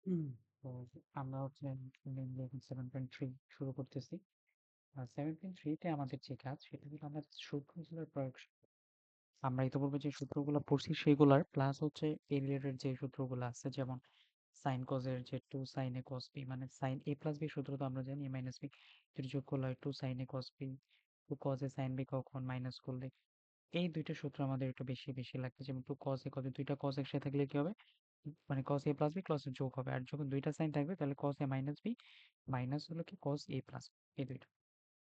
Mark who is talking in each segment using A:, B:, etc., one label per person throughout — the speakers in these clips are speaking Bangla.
A: হুম, তো আমরা হচ্ছে মেইনলি এখন 7.3 শুরু করতেছি। আর 7.3 তে আমাদের যে কাজ সেটা হলো আমরা সূত্রগুলোর প্রয়োগ। আমরা ইতিপূর্বে যে সূত্রগুলো পড়ছি সেগুলার প্লাস হচ্ছে এই রিলেটেড যে সূত্রগুলো আছে, যেমন সাইন কজের যে 2 sin a cos b, মানে সাইন a প্লাস বি সূত্র তো আমরা জানি, a মাইনাস বি যদি যোগ করলে হয় 2 sin a cos b, 2 cos a sin b কখন মাইনাস করলে। এই দুইটা সূত্র আমাদের একটু বেশি বেশি লাগবে, যেমন 2 cos a cos b, দুইটা cos একসাথে থাকলে কি হবে, মানে cos a plus B cos এর যোগ হবে, আর যখন দুইটা সাইন থাকবে তাহলে cos a minus B minus হলো কি cos a প্লাস, এই দুইটা।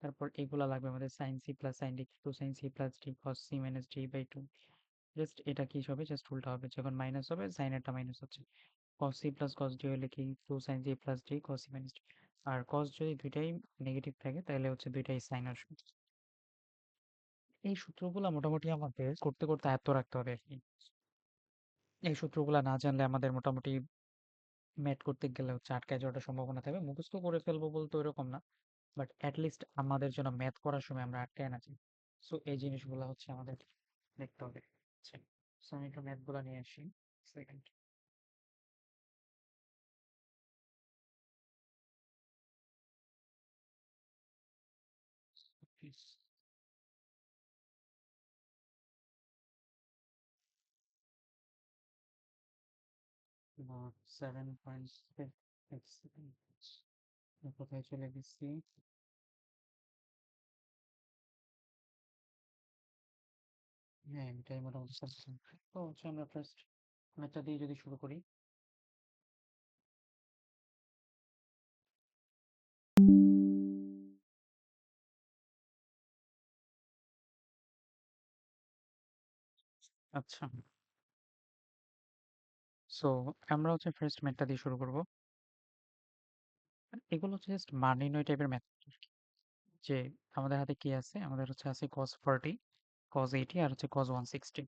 A: তারপর এগুলা লাগবে আমাদের sin c plus sin d, 2 sin c plus d cos c minus d by 2। Just এটা কি হবে, জাস্ট উল্টা হবে, যখন মাইনাস হবে সাইন এরটা মাইনাস হচ্ছে, cos c plus cos d হলে কি 2 sin c plus d cos c minus d। আর cos যদি দুইটাই নেগেটিভ থাকে তাহলে হচ্ছে দুইটাই সাইন আসবে। এই সূত্রগুলা মোটামুটি আমাদের করতে করতে আয়ত্ত রাখতে হবে আর কি। এই সূত্রগুলা না জানলে আমাদের মোটামুটি ম্যাথ করতে গেলে হচ্ছে আটকায় যাওয়ার সম্ভাবনা থাকবে। মুখস্থ করে ফেলবো বলতে ওইরকম না, বাট লিস্ট আমাদের জন্য ম্যাথ করার সময় আমরা আটকায় না যাই। সো এই জিনিসগুলো হচ্ছে আমাদের দেখতে হবে। আচ্ছা, সো আমি একটু ম্যাথ গুলা নিয়ে আসি। সেকেন্ড, সেভেন পয়েন্ট কোথায় চলে গেছি। হ্যাঁ, এটাই মোটামুটি সাজেশন। তো হচ্ছে আমরা ফার্স্ট ম্যাথটা দিয়ে যদি শুরু করি। আচ্ছা, সো আমরা হচ্ছে ফার্স্ট ম্যাথটা দিয়ে শুরু করব। এগুলো হচ্ছে জাস্ট মান নির্ণয় টাইপের ম্যাথ। যে আমাদের হাতে কি আছে, আমাদের হচ্ছে আছে cos 40, cos 80 আর হচ্ছে cos 160।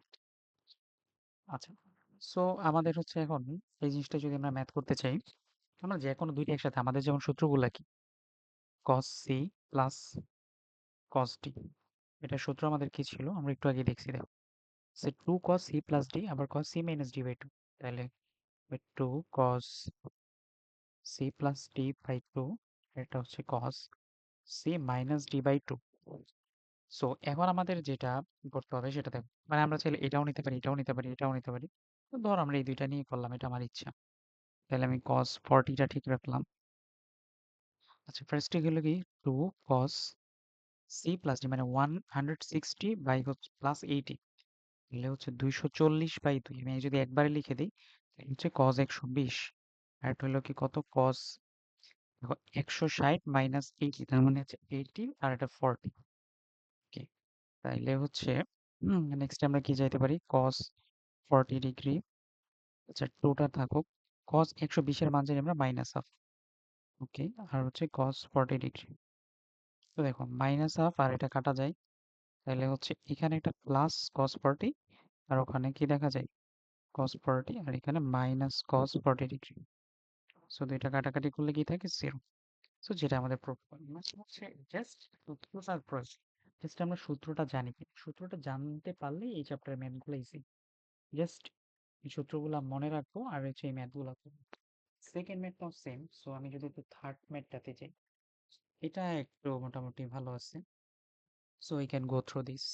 A: আচ্ছা, সো আমাদের হচ্ছে এখন এই জিনিসটা যদি আমরা ম্যাথ করতে চাই, আমরা যে কোনো দুইটা একসাথে, আমাদের যেমন সূত্রগুলা কি, cos c plus cos d, এটা সূত্র আমাদের কি ছিল আমরা একটু আগে দেখছি, দেখো সে 2 cos c প্লাস d আবার cos c minus d by 2, তাহলে 2 cos c plus d by 2, এটা হচ্ছে cos c minus d by 2। So এখন আমাদের যেটা করতে হবে সেটা দেখো, মানে আমরা চাইলে এটাও নিতে পারি, এটাও নিতে পারি, এটাও নিতে পারি। তো ধর আমরা এই দুইটা নিয়ে করলাম, এটা আমার ইচ্ছা। তাহলে আমি cos 40টা ঠিক রাখলাম। আচ্ছা, ফার্স্টে গেল কি 2 cos c প্লাস d, মানে 160 বাই হচ্ছে প্লাস 80, তাহলে হচ্ছে 240 বাই 2। আমি যদি একবারে লিখে দিই তাহলে হচ্ছে cos 120, আর এটা হলো কি কত cos, দেখো 160 মাইনাস 80, তার মানে হচ্ছে 80 আর এটা 40। ওকে, তাইলে হচ্ছে নেক্সট আমরা কি যাইতে পারি, cos 40 ডিগ্রি। আচ্ছা, টোটা থাকুক, cos 120 এর মান জানি আমরা মাইনাস হাফ। ওকে, আর হচ্ছে cos 40 ডিগ্রি। তো দেখো মাইনাস হাফ আর এটা কাটা যায়, তাহলে হচ্ছে এখানে একটা প্লাস cos 40 আর ওখানে কি দেখা যায় cos 40, আর এখানে মাইনাস cos 40 ডিগ্রি। সো দুইটা কাটাকাটি করলে কি থাকে, জিরো। সো যেটা আমাদের প্রুফ মানে হচ্ছে জাস্ট সূত্রটার প্রয়োগ। জাস্ট আমরা সূত্রটা জানি কি, সূত্রটা জানতে পারলে এই চ্যাপ্টারের ম্যাথগুলো ইজি। জাস্ট এই সূত্রগুলা মনে রাখবো আর হচ্ছে এই ম্যাথগুলো করবো। Second ম্যাথটাও same. সো আমি যদি একটু থার্ড ম্যাথটাতে যাই, এটা একটু মোটামুটি ভালো আছে। So we can go through this.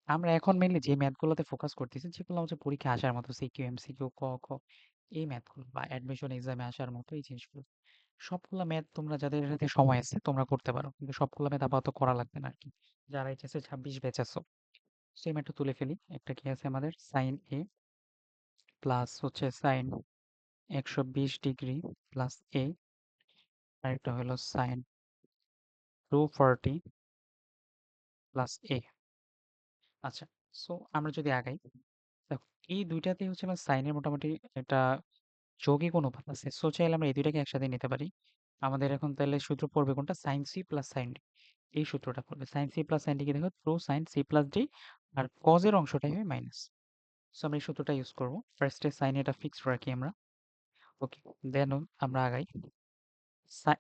A: আমরা এখন মেইনলি যে ম্যাথগুলোতে ফোকাস করতেছি, যেগুলো হচ্ছে পরীক্ষা আসার মতো, সিকিউ এমসিকিউ ক খ, এই ম্যাথগুলো বা অ্যাডমিশন এক্সামে আসার মতো এই জিনিসগুলো, সবগুলো ম্যাথ তোমরা যাদের হাতে সময় আছে তোমরা করতে পারো, কিন্তু সবগুলো ম্যাথ আপাতত করা লাগবে না আর কি, যারা এইচএসএ 26 ব্যাচ আছো। সেই ম্যাথটা তুলে ফেলি। একটা কি আছে আমাদের, সাইন এ প্লাস হচ্ছে সাইন 120 ডিগ্রি প্লাস এ, আর একটা হলো সাইন 240 প্লাস এ। আচ্ছা, সো আমরা যদি আগাই, দেখো এই দুইটাতে হচ্ছে আমার সাইনের মোটামুটি একটা যৌগিক অনুপাত আছে। সো চাইলে আমরা এই দুইটাকে একসাথে নিতে পারি। আমাদের এখন তাহলে সূত্র পড়বে কোনটা, sine C plus sine D. এই সূত্রটা পড়বে sine C plus sine D, কি দেখো two sine C plus D, আর কজের অংশটাই হয় মাইনাস। সো আমরা এই সূত্রটা ইউজ করবো। ফার্স্টে সাইন এটা ফিক্সড রাখি আমরা। ওকে, দেন আমরা আগাই।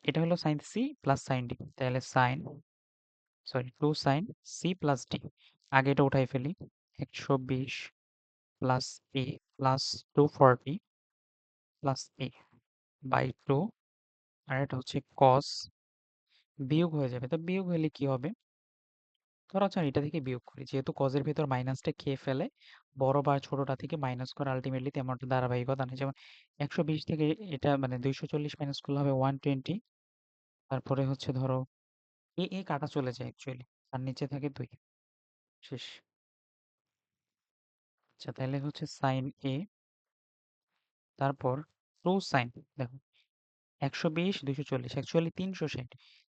A: এটা হলো sine C plus sine D, তাহলে sine, sorry two sine C plus D, আগে এটা উঠাই ফেলি, 120 plus A plus 240 plus A by 2, আর এটা হচ্ছে কস, বিয়োগ হয়ে যাবে। তো বিয়োগ হলে কি হবে? ধরো আচ্ছা এটা থেকে বিয়োগ করি, যেহেতু কজের ভেতর মাইনাসটা খেয়ে ফেলে, বড় বা ছোটটা থেকে মাইনাস করে আলটিমেটলি তেমন একটা ধারাবাহিকতা নেই। যেমন 120 থেকে এটা মানে 240 মাইনাস করলে হবে 120। তারপরে হচ্ছে ধরো এ এ কাটা চলে যায় অ্যাকচুয়ালি, আর নিচে থাকে 2। শেষ। আচ্ছা তাহলে হচ্ছে সাইন এ, তারপর টু সাইন, দেখো 120 240 অ্যাকচুয়ালি 360,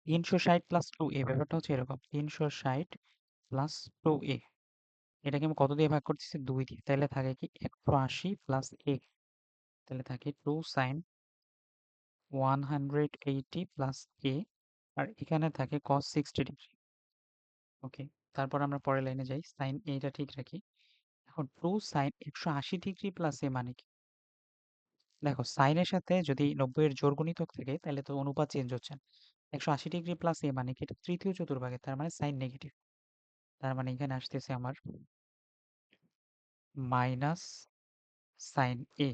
A: 360 প্লাস 2a, ব্যাপারটা হচ্ছে এরকম 360 প্লাস 2a, এটাকে আমি কত দিয়ে ভাগ করতেছি? 2 দিয়ে। তাহলে থাকে কি 180 প্লাস a, তাহলে থাকে 2 সাইন 180 প্লাস a, আর এখানে থাকে cos 60 ডিগ্রি। ওকে, তারপর আমরা পরের লাইনে যাই, সাইন এটা ঠিক রাখি। এখন 2 সাইন 180 ডিগ্রি প্লাস a মানে কি? দেখো সাইনের সাথে যদি 90 এর জোড় গুণিতক থাকে তাহলে তো অনুপাত চেঞ্জ হচ্ছে না। 180 ডিগ্রি প্লাস এ মানে কি? এটা তৃতীয় চতুর্ভাগে, তার মানে সাইন নেগেটিভ। তার মানে এখানে আসতেছে আমার মাইনাস সাইন এ।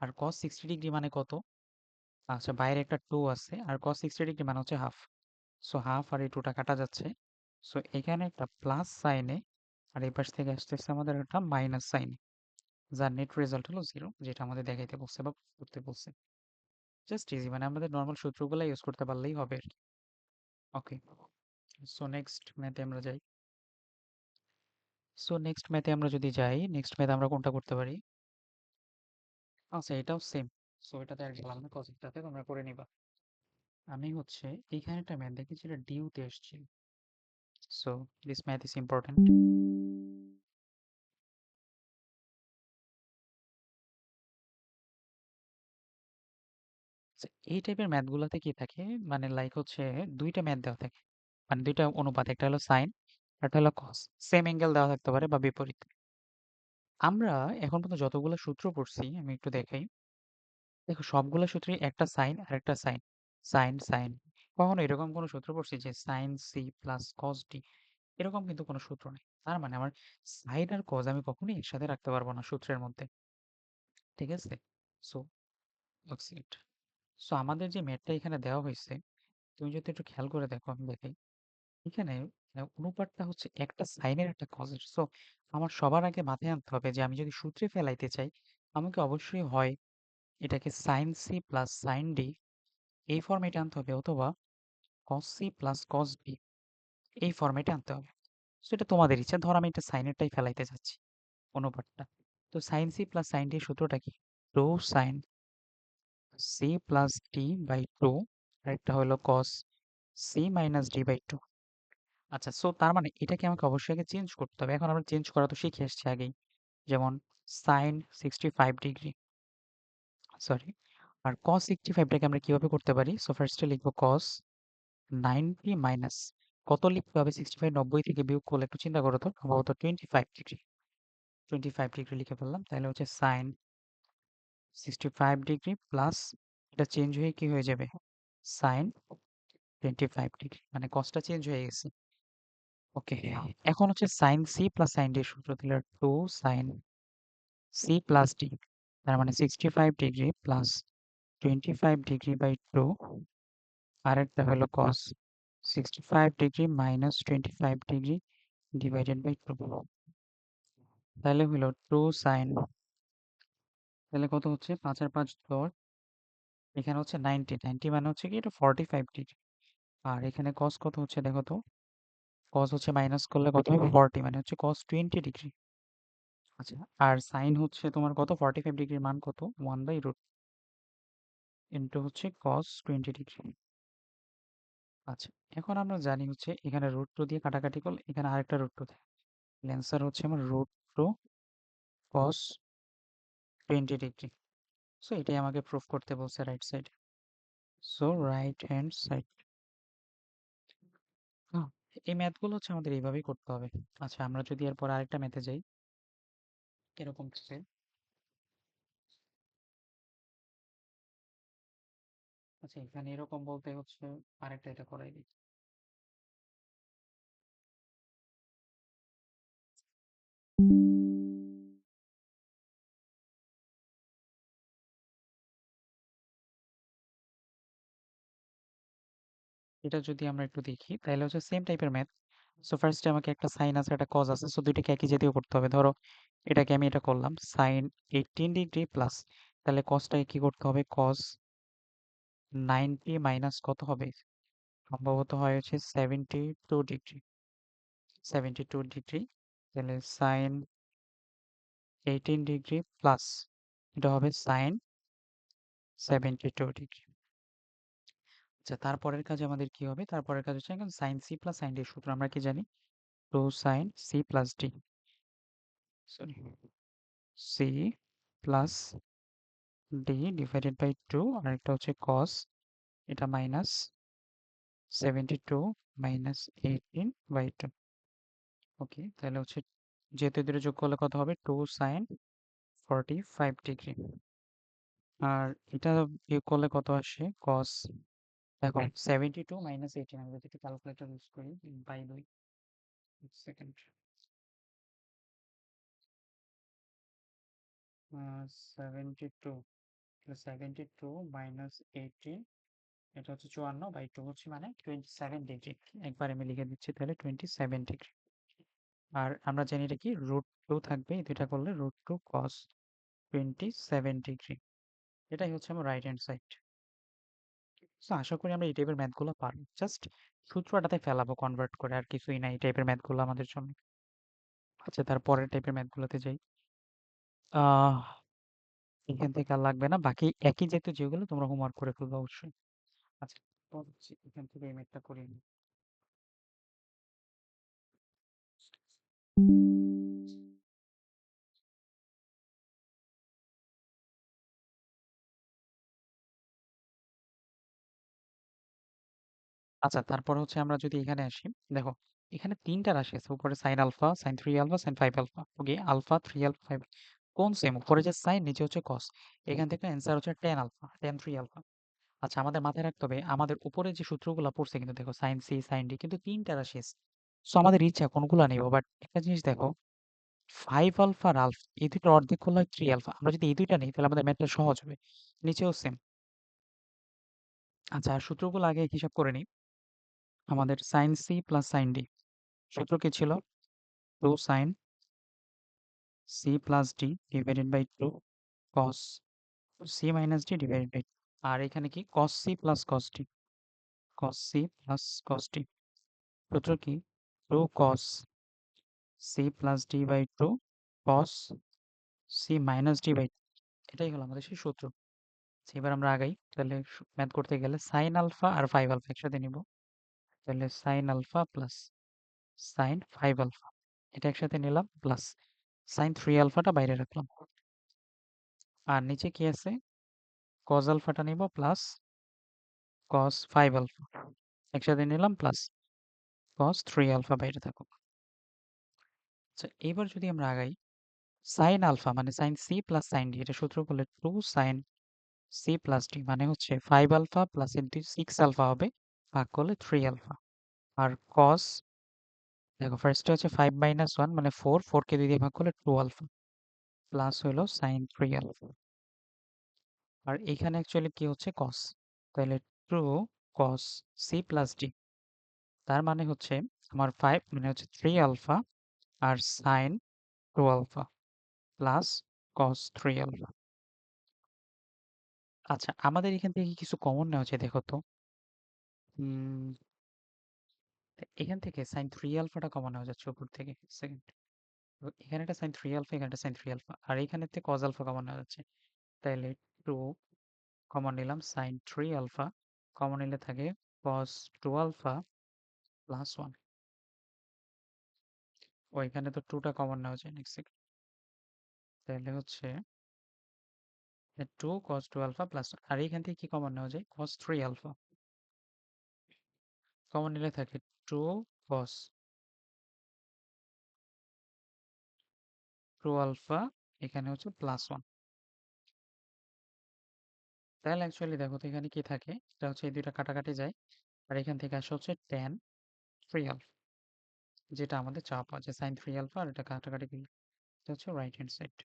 A: আর cos 60 ডিগ্রি মানে কত? আচ্ছা বাইরে একটা 2 আছে, আর cos 60 ডিগ্রি মানে হচ্ছে হাফ। সো হাফ আর এই 2টা কাটা যাচ্ছে। সো এখানে একটা প্লাস সাইনে, আর এই পাশ থেকে আসতেছে আমাদের একটা মাইনাস সাইনে, যার নেট রেজাল্ট হলো 0, যেটা আমাদের দেখাইতে বলছে বা করতে বলছে। জাস্ট ইজি, মানে আমাদের নর্মাল সূত্রগুলো ইউজ করতে পারলেই হবে আর কি। ওকে, সো নেক্সট ম্যাথে আমরা যাই। সো নেক্সট ম্যাথে আমরা যদি যাই, নেক্সট ম্যাথে আমরা কোনটা করতে পারি? আচ্ছা এটাও সেম। সো এটাতে আর গেলাম না, কসেকটাতে তোমরা করে নিবা। আমি হচ্ছে এইখানে একটা ম্যাথ দেখি যেটা ডিউতে এসছে। So this math is important. এই টাইপের ম্যাথগুলোতে কি থাকে, মানে লাইক হচ্ছে দুইটা ম্যাথ দেওয়া থাকে, মানে দুইটা অনুপাত, একটা হলো সাইন, একটা হলো কস। সেম অ্যাঙ্গেল দেওয়া থাকতে পারে বা বিপরীত। আমরা এখন পর্যন্ত যতগুলো সূত্র পড়ছি আমি একটু দেখাই। দেখো সবগুলো সূত্রে একটা সাইন আর একটা সাইন, সাইন সাইন। কখনো এরকম কোনো সূত্র পড়ছি যে sine C plus cos D? এরকম কিন্তু কোনো সূত্র নেই। তার মানে আমার সাইন আর কজ আমি কখনোই একসাথে রাখতে পারবো না সূত্রের মধ্যে। ঠিক আছে? So excellent. সো আমাদের যে ম্যাথটা এখানে দেওয়া হয়েছে, তুমি যদি একটু খেয়াল করে দেখো, আমি দেখাই। এখানে অনুপাতটা হচ্ছে একটা সাইনের একটা কজের। সো আমার সবার আগে মাথায় আনতে হবে যে আমি যদি সূত্রে ফেলাইতে চাই, আমাকে অবশ্যই হয় এটাকে sine C plus sine D এই ফর্মেটে আনতে হবে, অথবা cos C plus cos D এই ফর্মেটে আনতে হবে। সো এটা তোমাদের ইচ্ছা। ধর আমি এটা সাইনেরটাই ফেলাইতে চাচ্ছি, অনুপাতটা। তো sine C plus sine D এর সূত্রটা কি? Two sine C plus D by two, আরেকটা হলো cos C minus D by two. আচ্ছা, সো তার মানে এটাকে আমাকে অবশ্যই আগে চেঞ্জ করতে হবে। এখন আমরা চেঞ্জ করা তো শিখে এসেছি আগেই। যেমন সাইন 65 ডিগ্রি, সরি, আর কস 65টাকে আমরা কিভাবে করতে পারি? সো ফার্স্টে লিখবো কস 90 মাইনাস, কত লিখতে হবে? 65, 90 থেকে বিয়োগ করলে একটু চিন্তা করো তো, সম্ভবত 25 ডিগ্রি। 25 ডিগ্রি লিখে ফেললাম, তাহলে হচ্ছে সাইন 65 ডিগ্রি প্লাস, এটা চেঞ্জ হয়ে কি হয়ে যাবে? সাইন 25 ডিগ্রি, মানে কসটা চেঞ্জ হয়ে গেছে। ওকে, এখন হচ্ছে sine C plus sine D সূত্র দিলে two sine C plus D, তার মানে 65 degree plus 25 degree by two, আরেকটা হলো cos 65 degree minus 25 degree divided by two, তাহলে হলো টু সাইন, তাহলে কত হচ্ছে? 5 আর 5 10, এখানে হচ্ছে 90, 90 মানে হচ্ছে কি এটা 45 ডিগ্রি। আর এখানে কস কত হচ্ছে দেখো তো, কস হচ্ছে মাইনাস করলে কত হবে? 40, মানে হচ্ছে কস 20 ডিগ্রি। আচ্ছা, আর সাইন হচ্ছে তোমার কত? 45 ডিগ্রির মান কত? 1 বাই রুট ইন্টু হচ্ছে কস 20 ডিগ্রি। আচ্ছা, এখন আমরা জানি হচ্ছে এখানে রুট টু দিয়ে কাটাকাটি করলে এখানে আরেকটা রুট টু থাকে, অ্যান্সার হচ্ছে আমার root two cos 20 degree. So এটাই আমাকে প্রুফ করতে বলছে right side. So right hand side. এই ম্যাথগুলো হচ্ছে আমাদের এইভাবেই করতে হবে। আচ্ছা আমরা যদি এরপর আরেকটা ম্যাথে যাই, এরকম কিছু। আচ্ছা এখানে এরকম বলতে হচ্ছে আরেকটা এটা করাই দিই। এটা যদি আমরা একটু দেখি তাহলে হচ্ছে সেম টাইপের ম্যাথ। সো ফার্স্টে আমাকে একটা সাইন আছে একটা কজ আছে, সো দুইটাকে একই জাতীয় করতে হবে। ধরো এটাকে আমি এটা করলাম সাইন 18 ডিগ্রি প্লাস, তাহলে কজটাকে কি করতে হবে, কজ 90 মাইনাস কত হবে, সম্ভবত হয় হচ্ছে 72 ডিগ্রি। 72 ডিগ্রি, তাহলে সাইন 18 ডিগ্রি প্লাস এটা হবে সাইন 72 ডিগ্রি। আচ্ছা, তারপরের কাজ আমাদের কি হবে, তারপরের কাজ হচ্ছে এখন sine C plus sine D সূত্র আমরা কি জানি, two sine C plus D, sorry, C plus D divided by two, আর একটা হচ্ছে কস, এটা মাইনাস 72 মাইনাস 18/2। ওকে, তাহলে হচ্ছে যেহেতু দুটো যোগ করলে কত হবে, টু সাইন 45 ডিগ্রি, আর এটা বিয়োগ করলে কত আসে, কস, দেখো 72 মাইনাস 18, আমি যদি একটু ক্যালকুলেটর ইউজ করি, বাই 2, সেকেন্ড, 72, 72 মাইনাস 18, এটা হচ্ছে 54/2 হচ্ছে মানে 27 ডিগ্রি। একবার আমি লিখে দিচ্ছি তাহলে 27 ডিগ্রি। আর আমরা জানি এটা কি, √2 থাকবে, এই দুইটা করলে √2 cos 27 ডিগ্রি। এটাই হচ্ছে আমার রাইট হ্যান্ড সাইড। তো আশা করি আমরা এই টাইপের ম্যাথগুলো পারবো, জাস্ট সূত্রটাতে ফেলাবো কনভার্ট করে, আর কিছুই না এই টাইপের ম্যাথগুলো আমাদের জন্য। আচ্ছা, তার পরের টাইপের ম্যাথগুলোতে যাই। আহ এখান থেকে আর লাগবে না, বাকি একই জাতীয় যেগুলো তোমরা হোমওয়ার্ক করে ফেলবে অবশ্যই। আচ্ছা, তো হচ্ছে এখান থেকে এই ম্যাথটা করিয়ে নিই। আচ্ছা, তারপর হচ্ছে আমরা যদি এখানে আসি, দেখো এখানে তিনটা রাশি আছে, উপরে sine alpha, sine 3 alpha, sine 5 alpha. Okay, alpha, 3 alpha, 5, কোন সেম, উপরে যে সাইন নিচে হচ্ছে কস, এখান থেকে অ্যান্সার হচ্ছে 10 আলফা, 10 3 আলফা। আচ্ছা, আমাদের মাথায় রাখতে হবে আমাদের উপরে যে সূত্রগুলো পড়ছে, কিন্তু দেখো সাইন সি সাইন ডি কিন্তু তিনটা রাশি আছে, সো আমাদের ইচ্ছা কোনগুলো নিব, বাট একটা জিনিস দেখো, 5 আলফা আর আলফা এই দুটো অর্ধেক করলে হয় 3 আলফা, আমরা যদি এই দুইটা নিই তাহলে আমাদের ম্যাথটা সহজ হবে, নিচেও সেম। আচ্ছা, আর সূত্রগুলো আগে হিসাব করে নিই। আমাদের sine C plus sine D সূত্র কি ছিল, two sine C plus D divided by two cos C minus D divided by, আর এখানে কি cos C plus cos D, cos C plus cos D, সূত্র কি, two cos C plus D by two cos C minus D by, এটাই হলো আমাদের সেই সূত্র। আচ্ছা, এবার আমরা আগাই, তাহলে ম্যাথ করতে গেলে সাইন আলফা আর 5 আলফা একসাথে নিব, তাহলে sine alpha plus sine 5 alpha, এটা একসাথে নিলাম, প্লাস সাইন 3 আলফাটা বাইরে রাখলাম, আর নিচে কি আছে, কজ আলফাটা নিব প্লাস কস 5 আলফা একসাথে নিলাম, প্লাস কস 3 আলফা বাইরে থাকুক। আচ্ছা, এবার যদি আমরা আগাই, সাইন আলফা মানে sine C plus sine D, এটা সূত্র করলে two sine C plus D মানে হচ্ছে 5 আলফা প্লাস 6 আলফা হবে, ভাগ করলে 3 আলফা। আর কস, দেখো ফার্স্টে হচ্ছে 5 - 1 মানে 4, 4কে 2 দিয়ে ভাগ করলে 2 আলফা, প্লাস হলো সাইন 3 আলফা। আর এখানে অ্যাকচুয়ালি কি হচ্ছে, কস, তাহলে two cos C plus D, তার মানে হচ্ছে আমার 5 মানে হচ্ছে 3 আলফা আর sine 2 alpha plus cos 3 alpha. আচ্ছা, আমাদের এখান থেকে কিছু কমন নেওয়া যায়, দেখো তো, উম, এখান থেকে সাইন 3 আলফাটা কমন নেওয়া যাচ্ছে উপর থেকে, সেকেন্ড, এখানে একটা সাইন 3 আলফা, এখানে একটা সাইন 3 আলফা, আর এখানে থেকে কজ আলফা কমন নেওয়া যাচ্ছে, তাহলে টু কমন নিলাম, সাইন 3 আলফা কমন নিলে থাকে কস 2 আলফা প্লাস 1, ওইখানে তো টুটা কমন নেওয়া যায়, নেক্সট সেকেন্ড, তাহলে হচ্ছে 2 cos 2 আলফা প্লাস, আর এইখান থেকে কি কমন নেওয়া যায়, cos 3 আলফা কমন নিলে থাকে 2 cos 2 আলফা, এখানে হচ্ছে প্লাস 1। তাহলে অ্যাকচুয়ালি দেখো তো এখানে কি থাকে, এটা হচ্ছে এই দুইটা কাটাকাটি যায়, আর এখান থেকে আসে হচ্ছে tan 3 আলফা, যেটা আমাদের চাপ আছে সাইন 3 আলফা, আর এটা কাটাকাটি গেলে এটা হচ্ছে রাইট হ্যান্ড সাইড।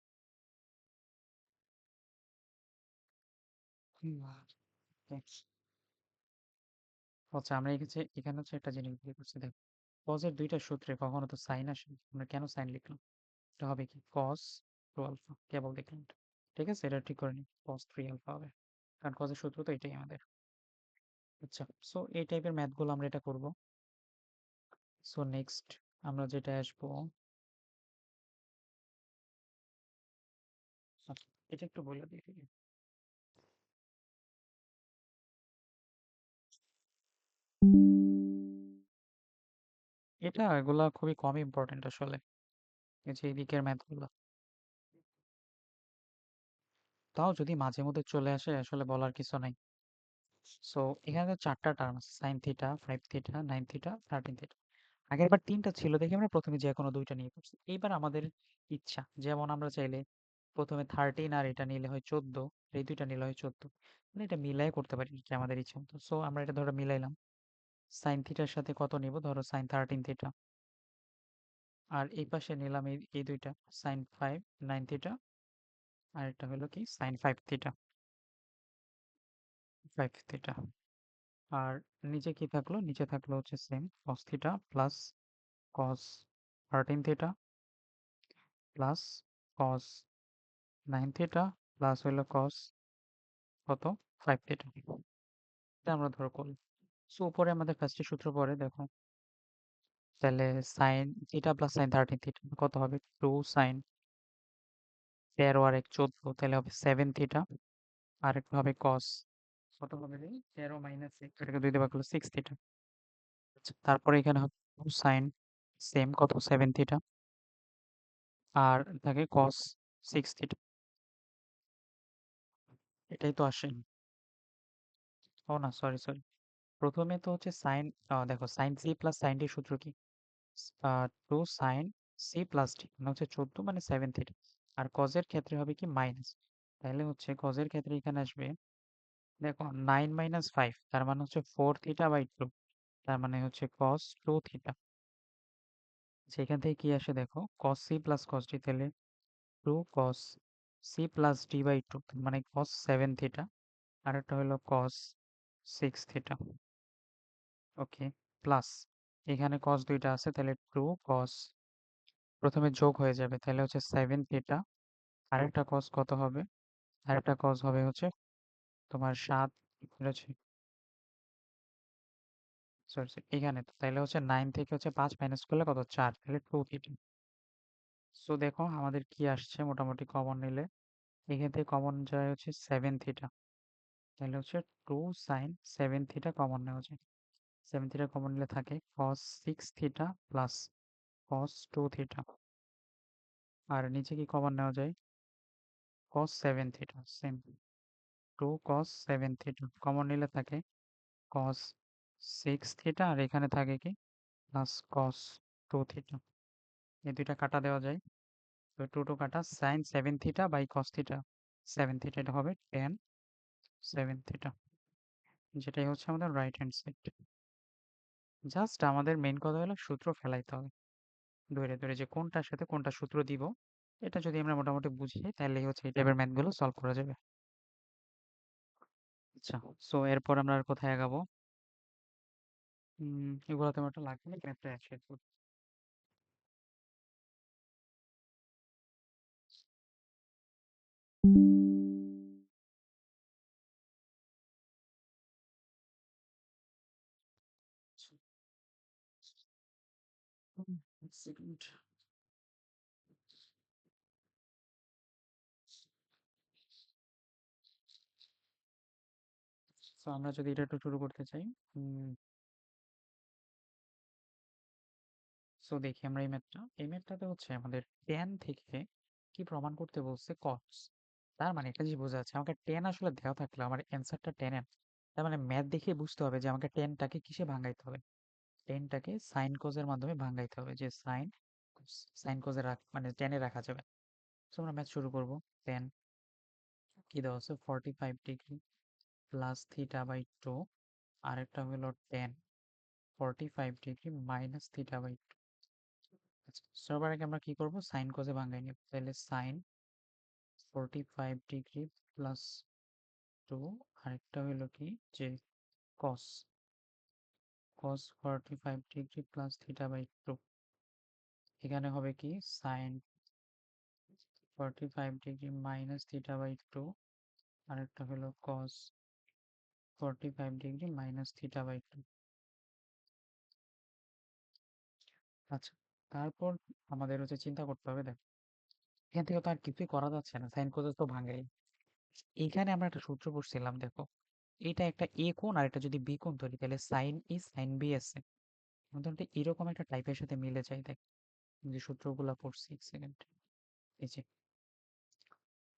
A: আচ্ছা আমরা এখানে হচ্ছে একটা জিনিস বের করছি দেখো, কজের দুইটা সূত্রে কখনো তো সাইন আসে না। আমরা কেন সাইন লিখলাম? এটা হবে কি কস টু আলফা, কেবল দেখলাম এটা। ঠিক আছে, এটা ঠিক করে নি, কস 3 আলফা হবে, কারণ কজের সূত্র তো এটাই আমাদের। আচ্ছা, সো এই টাইপের ম্যাথগুলো আমরা এটা করব। সো নেক্সট আমরা যেটা আসবো, আচ্ছা, এটা একটু বলে দিই দেখি। এগুলা খুবই কম ইম্পর্টেন্ট আসলে, এই যে এই দিকের ম্যাথগুলো। তাও যদি মাঝে মধ্যে চলে আসে আসলে বলার কিছু নাই। সো এখানে তো চারটা টার্ম আছে, sine theta, 5 theta, 9 theta, 13 theta. আগের বার তিনটা ছিল দেখে আমরা প্রথমে যে কোনো দুইটা নিয়ে করছি। এইবার আমাদের ইচ্ছা, যেমন আমরা চাইলে প্রথমে 13 আর এটা নিলে হয় 14, এই দুইটা নিলে হয় 14, মানে এটা মিলাই করতে পারি কি আমাদের ইচ্ছা মতো। সো আমরা এটা ধরো মিলাইলাম, সাইন থিটার সাথে কত নিব, ধরো সাইন 13 থিটা, আর এই পাশে নিলাম এই দুইটা, সাইন 9 থিটা, আর এটা হলো কি সাইন 5 থিটা, 5 থিটা। আর নিচে কি থাকলো, নিচে থাকলো হচ্ছে same cos theta plus cos 13 theta plus cos 9 theta plus হইলো কস কত 5 থিটা। এটা আমরা ধরো করি। সো উপরে আমাদের ফার্স্টে সূত্র পড়ে দেখো, তাহলে sign theta plus sign 13 theta কত হবে, 2 সাইন 13 আর 1 14, তাহলে হবে 7 থিটা, আর একটা হবে কস কত হবে রে, 13 - 6, এটাকে 2 দিয়ে ভাগ করলে 6 থিটা। আচ্ছা, তারপরে এখানে হবে 2 সাইন সেম কত 7 থিটা, আর থাকে কস 6 থিটা। এটাই তো আসে। ও না, সরি সরি, প্রথমে তো হচ্ছে সাইন, দেখো sine C plus sine D সূত্র কি, 2 সাইন সি প্লাস ডি মানে হচ্ছে 14 মানে 7 থিটা, আর কজের ক্ষেত্রে হবে কি মাইনাস, তাহলে হচ্ছে কজের ক্ষেত্রে এখানে আসবে দেখো 9 - 5, তার মানে হচ্ছে 4 থিটা/2, তার মানে হচ্ছে কস 2 থিটা। সেখান থেকে কি আসে দেখো, cos C plus cos D, তাহলে 2 cos C+D/2, মানে কস 7 থিটা, আর একটা হলো কস 6 থিটা। ওকে, প্লাস এখানে কস দুইটা আছে, তাহলে 2 cos, প্রথমে যোগ হয়ে যাবে, তাহলে হচ্ছে 7 থিটা, আরেকটা কস কত হবে, আরেকটা কস হবে হচ্ছে তোমার 7, এটা হচ্ছে সরি এখানে তো, তাহলে হচ্ছে 9 থেকে হচ্ছে 5 মাইনাস করলে কত 4, তাহলে 2 থিটা। সো দেখো আমাদের কি আসছে মোটামুটি কমন নিলে, এখান থেকে কমন যায় হচ্ছে 7 থিটা, তাহলে হচ্ছে 2 সাইন 7 থিটা কমন নেওয়া যায়। 7 থিটা কমন নিলে থাকে কস 6 থিটা প্লাস কস 2 থিটা, আর নিচে কি কমন নেওয়া যায়, কস 7 theta same, 2 cos 7 theta common নিলে থাকে কস 6 থিটা, আর এখানে থাকে কি প্লাস কস 2 থিটা। এই দুইটা কাটা দেওয়া যায়, তো 2 কাটা, সাইন 7 থিটা/কস থিটা 7 থিটা, এটা হবে 10 7 থিটা, যেটাই হচ্ছে আমাদের রাইট হ্যান্ড সাইড। জাস্ট আমাদের মেইন কথা হলো সূত্র ফেলাইতে হবে, ধরে ধরে যে কোনটার সাথে কোনটা সূত্র দিব, এটা যদি আমরা মোটামুটি বুঝি তাহলেই হচ্ছে এই টাইপের ম্যাথগুলো সলভ করা যাবে। আচ্ছা, সো এরপর আমরা আর কোথায় আগাবো? এগুলো তেমন একটা লাগবে না, ম্যাথটা শেষ করি। এক সেকেন্ড। সো আমরা যদি এটা একটু শুরু করতে চাই, সো দেখি আমরা এই ম্যাথটাতে হচ্ছে আমাদের tan থেকে কি প্রমাণ করতে বলছে, cos। তার মানে একটা জিনিস বোঝা যাচ্ছে, আমাকে tan আসলে দেওয়া থাকলে আমার অ্যান্সারটা tan এর, তার মানে ম্যাথ দেখে বুঝতে হবে যে আমাকে tanটাকে কিসে ভাঙাইতে হবে, tanটাকে সাইন কোজের মাধ্যমে ভাঙাইতে হবে, যে সাইন সাইন কোজে মানে tan এ রাখা যাবে। তো আমরা ম্যাথ শুরু করব। tan কি দেওয়া আছে, 45 ডিগ্রি প্লাস থিটা/2, আরেকটা হলো tan 45 ডিগ্রি মাইনাস থিটা/2। আচ্ছা, সবার আগে আমরা কি করব, সাইন কোজে ভাঙাই নিব, তাহলে সাইন 45 ডিগ্রি প্লাস 2, আরেকটা হলো কি যে cos cos 45 degree plus theta by 2, এখানে হবে কি sin 45 degree minus theta by 2, আরেকটা হলো cos 45 degree minus theta by 2। আচ্ছা, তারপর আমাদের হচ্ছে চিন্তা করতে হবে, দেখো এখান থেকে তো আর কিছুই করা যাচ্ছে না, সাইন কোস তো ভাঙাই। এইখানে আমরা একটা সূত্র পড়ছিলাম, দেখো এটা একটা এ কোণ আর এটা যদি বি কোণ ধরি তাহলে সাইন এ সাইন বি আছে, মোটামুটি এরকম একটা টাইপের সাথে মিলে যায়। দেখ যে সূত্রগুলো পড়ছি, এক সেকেন্ড, এই যে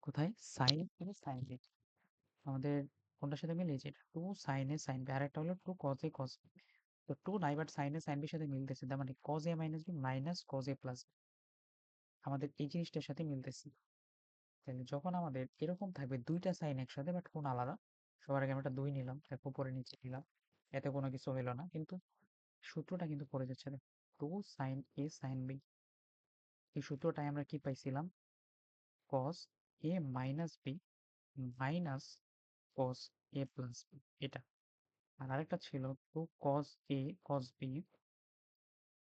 A: কোথায় সাইন এ সাইন বি আমাদের কোনটার সাথে মিলে, এই যে two sine A sine B, আর একটা হলো two cos A cos B. তো টু নাই, বাট সাইন এ সাইন বির সাথে মিলতেছে, তার মানে cos A minus B minus cos A plus B আমাদের এই জিনিসটার সাথে মিলতেছে। তাহলে যখন আমাদের এরকম থাকবে দুইটা সাইন একসাথে বাট কোণ আলাদা, সবার আগে আমরা একটা 2 নিলাম, তারপর উপরে নিচে নিলাম, এতে কোনো কিছু হইলো না, কিন্তু সূত্রটা কিন্তু পড়ে যাচ্ছে। দেখ two sine A sine B, এই সূত্রটাই আমরা কি পাইছিলাম, কস এ minus B minus cos A plus B, এটা। আর আরেকটা ছিল টু কস এ কস বি,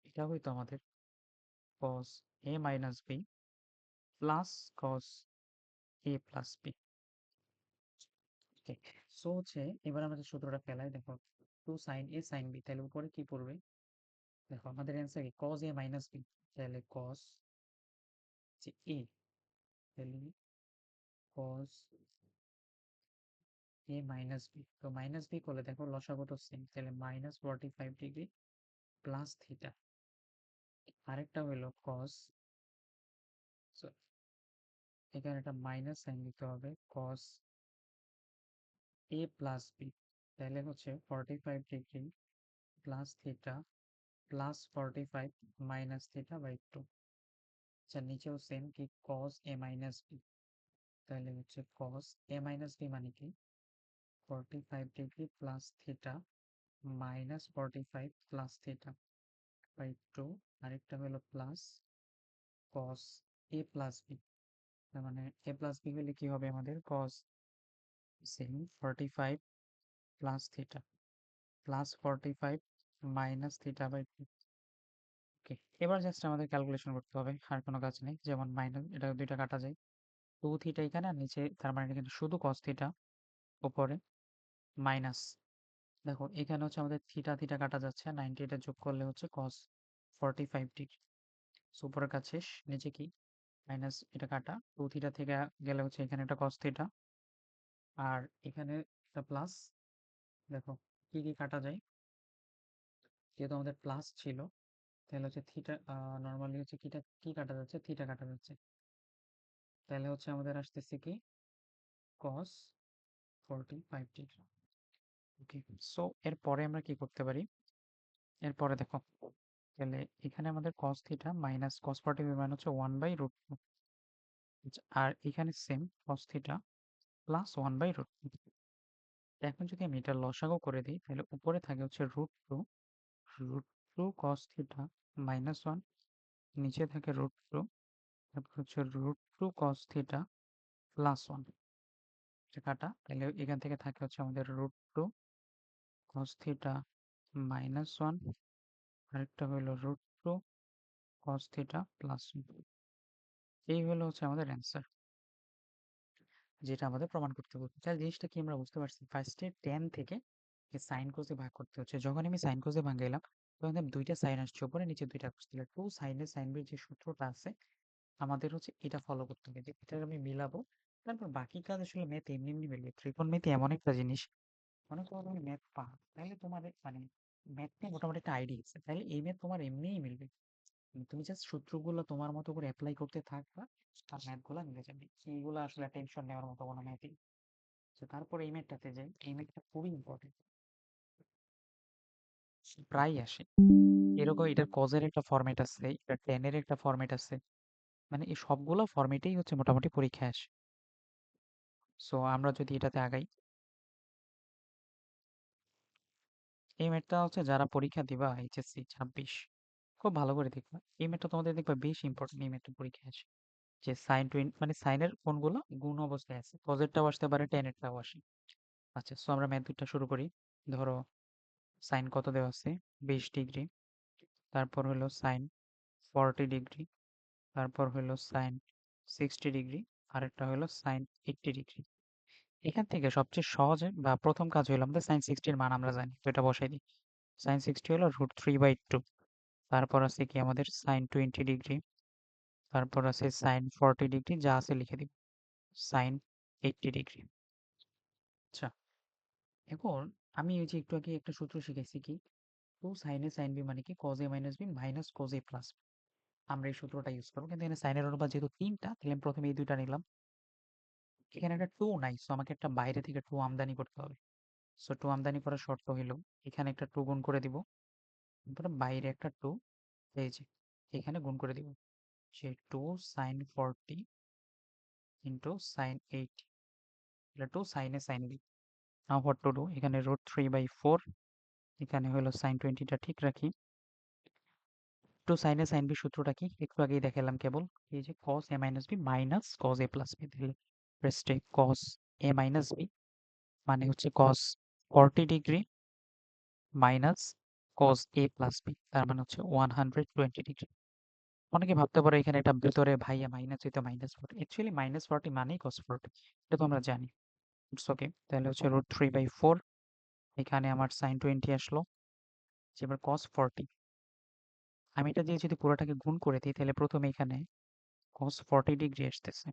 A: এটা হইতো আমাদের কস এ minus B plus cos A plus B. Okay, so হচ্ছে এবার আমাদের সূত্রটা ফেলাই, দেখো two sine A sine B, তাহলে উপরে কি পড়বে, দেখো আমাদের অ্যান্সার কি কস এ মাইনাস বি, তাহলে কস যে এ, তাহলে কস এ মাইনাস বি, তো মাইনাস বি করলে দেখো লসাগু তো সেম, তাহলে মাইনাস 45 ডিগ্রি প্লাস থিটা, আরেকটা হলো কস, এখানে একটা মাইনাস সাইন দিতে হবে, কস এ প্লাস বি, তাহলে হচ্ছে 45 degree plus theta plus 45 minus theta by 2। আচ্ছা, নিচেও সেম কি কস এ মাইনাস বি, তাহলে হচ্ছে কস এ মাইনাস বি মানে কি 45 degree plus theta minus 45 plus theta by 2, আরেকটা হলো plus cos A plus B, তার মানে এ প্লাস বি হলে কি হবে আমাদের cos same 45 plus theta plus 45 minus theta by 2। Okay, এবার জাস্ট আমাদের ক্যালকুলেশন করতে হবে, আর কোনো কাজ নেই। যেমন মাইনাস, এটা দুইটা কাটা যায়, 2 থিটা এখানে আর নিচে, তার মানে কিন্তু শুধু কস থিটা, উপরে মাইনাস, দেখো এখানে হচ্ছে আমাদের থিটা থিটা কাটা যাচ্ছে, 90 এটা যোগ করলে হচ্ছে কস 45 ডিগ্রি, উপরের কাজ শেষ, নিচে কি মাইনাস, এটা কাটা 2 থিটা থেকে গেলে হচ্ছে এখানে একটা কস থিটা, আর এখানে একটা প্লাস, দেখো কি কি কাটা যায়, যেহেতু আমাদের প্লাস ছিল তাহলে হচ্ছে থিটা, নর্মালি হচ্ছে কিটা কি কাটা যাচ্ছে, থিটা কাটা যাচ্ছে, তাহলে হচ্ছে আমাদের আসতেছে কি cos 45 ডিগ্রি। ওকে, সো এরপরে আমরা কি করতে পারি, এরপরে দেখো তাহলে এখানে আমাদের cos থিটা মাইনাস cos 45 মান হচ্ছে 1/√2, আর এখানে সেম cos থিটা প্লাস 1/√2। এখন যদি আমি এটা লসাগু করে দিই তাহলে উপরে থাকে হচ্ছে √2, √2 cos থিটা মাইনাস 1, নিচে থাকে √2, তারপর হচ্ছে √2 cos থিটা প্লাস 1, এটা কাটা, তাহলে এখান থেকে থাকে হচ্ছে আমাদের √2 cos থিটা মাইনাস 1, আরেকটা হলো √2 cos থিটা প্লাস 1। এই হলো হচ্ছে আমাদের অ্যান্সার, যেটা আমাদের প্রমাণ করতে হবে। তাহলে জিনিসটা কি আমরা বুঝতে পারছি, ফার্স্টে ট্যান থেকে সাইন কোসে ভাগ করতে হচ্ছে, যখন আমি সাইন কোসে ভাঙাইলাম তখন আমি দুইটা সাইন আসছে উপরে, নিচে দুইটা কোস, তাহলে টু সাইনে সাইন বির যে সূত্রটা আছে আমাদের হচ্ছে এটা ফলো করতে হবে, যে এটা আমি মিলাবো, তারপর বাকি কাজ আসলে ম্যাথ এমনি এমনি মিলবে। ত্রিকোণমিতি এমন একটা জিনিস, মনে করো তুমি ম্যাথ পাও, তাহলে তোমার মানে ম্যাথ নিয়ে মোটামুটি একটা আইডিয়া আছে, তাহলে এই ম্যাথ তোমার এমনিই মিলবে। তুমি জাস্ট সূত্রগুলো তোমার মতো করে অ্যাপ্লাই করতে থাকবা, আর ম্যাথ গুলা মিলে যাবে। এইগুলো আসলে টেনশন নেওয়ার মতো কোনো ম্যাথই। তো তারপর এই ম্যাথটাতে যাই, এই ম্যাথটা খুবই ইম্পর্টেন্ট, প্রায় আসে এরকম। এটার কজের একটা ফরম্যাট আছে, এটা টেনের একটা ফরম্যাট আছে, মানে এই সবগুলো ফরম্যাটেই হচ্ছে মোটামুটি পরীক্ষায় আসে। সো আমরা যদি এটাতে আগাই, এই ম্যাথটা হচ্ছে যারা পরীক্ষা দিবা এইচএসসি 26, খুব ভালো করে দেখবা, এই ম্যাথটা তোমাদের দেখবা বেশ ইম্পর্টেন্ট, এই ম্যাথটা পরীক্ষায় আসে। যে সাইন টুইন মানে সাইনের কোনগুলো গুণ অবস্থায় আছে, কজেরটাও আসতে পারে, টেনেরটাও আসে। আচ্ছা, সো আমরা ম্যাথ দুইটা শুরু করি। ধরো সাইন কত দেওয়া আছে? 20 ডিগ্রি। তারপর হলো সাইন 40 ডিগ্রি। তারপর হলো সাইন 60 ডিগ্রি। আরেকটা হলো সাইন 80 ডিগ্রি। এখান থেকে সবচেয়ে সহজে বা প্রথম কাজ হলো আমাদের সাইন 60 এর মান আমরা জানি, তো এটা বসাই দিই। সাইন 60 হলো √3/2। তারপর আছে কি আমাদের সাইন 20 ডিগ্রি। তারপর আছে সাইন 40 ডিগ্রি, যা আছে লিখে দিব, সাইন 80 ডিগ্রি। আচ্ছা, এখন আমি ওই যে একটু আগে একটা সূত্র শিখেছি কি, two sine A sine B মানে কি, cos A minus B minus cos A plus. আমরা এই সূত্রটা ইউজ করবো, কিন্তু এখানে সাইনের অনুপাত যেহেতু 3টা, তাহলে আমি প্রথমে এই দুইটা নিলাম। এখানে একটা টু নাই, সো আমাকে একটা বাইরে থেকে টু আমদানি করতে হবে। সো টু আমদানি করার শর্ত হইল এখানে একটা টু গুণ করে দিব, তারপরে বাইরে একটা টু, এই যে এখানে গুণ করে দিব, say two sine 40 into sine 80, তাহলে two sine A sine B. Now what to do, এখানে √3/4, এখানে হলো সাইন 20টা ঠিক রাখি। Two sine A sine B সূত্রটা কি একটু আগেই দেখালাম কেবল, এই যে cos a minus B minus cos a plus B, তাহলে রেস্টে cos a মাইনাস বি মানে হচ্ছে cos 40 degree minus cos a plus B, তার মানে হচ্ছে 120 ডিগ্রি। অনেকে ভাবতে পারে এখানে এটা ভিতরে ভাইয়া মাইনাস হইতো -40, অ্যাকচুয়ালি -40 মানেই cos 40, এটা তো আমরা জানি। ইটস ওকে, তাহলে হচ্ছে √3/4, এখানে আমার সাইন 20 আসলো, এবার cos 40, আমি এটা দিয়ে যদি পুরোটাকে গুণ করে দিই তাহলে প্রথমে এখানে cos 40 ডিগ্রি আসতেছে,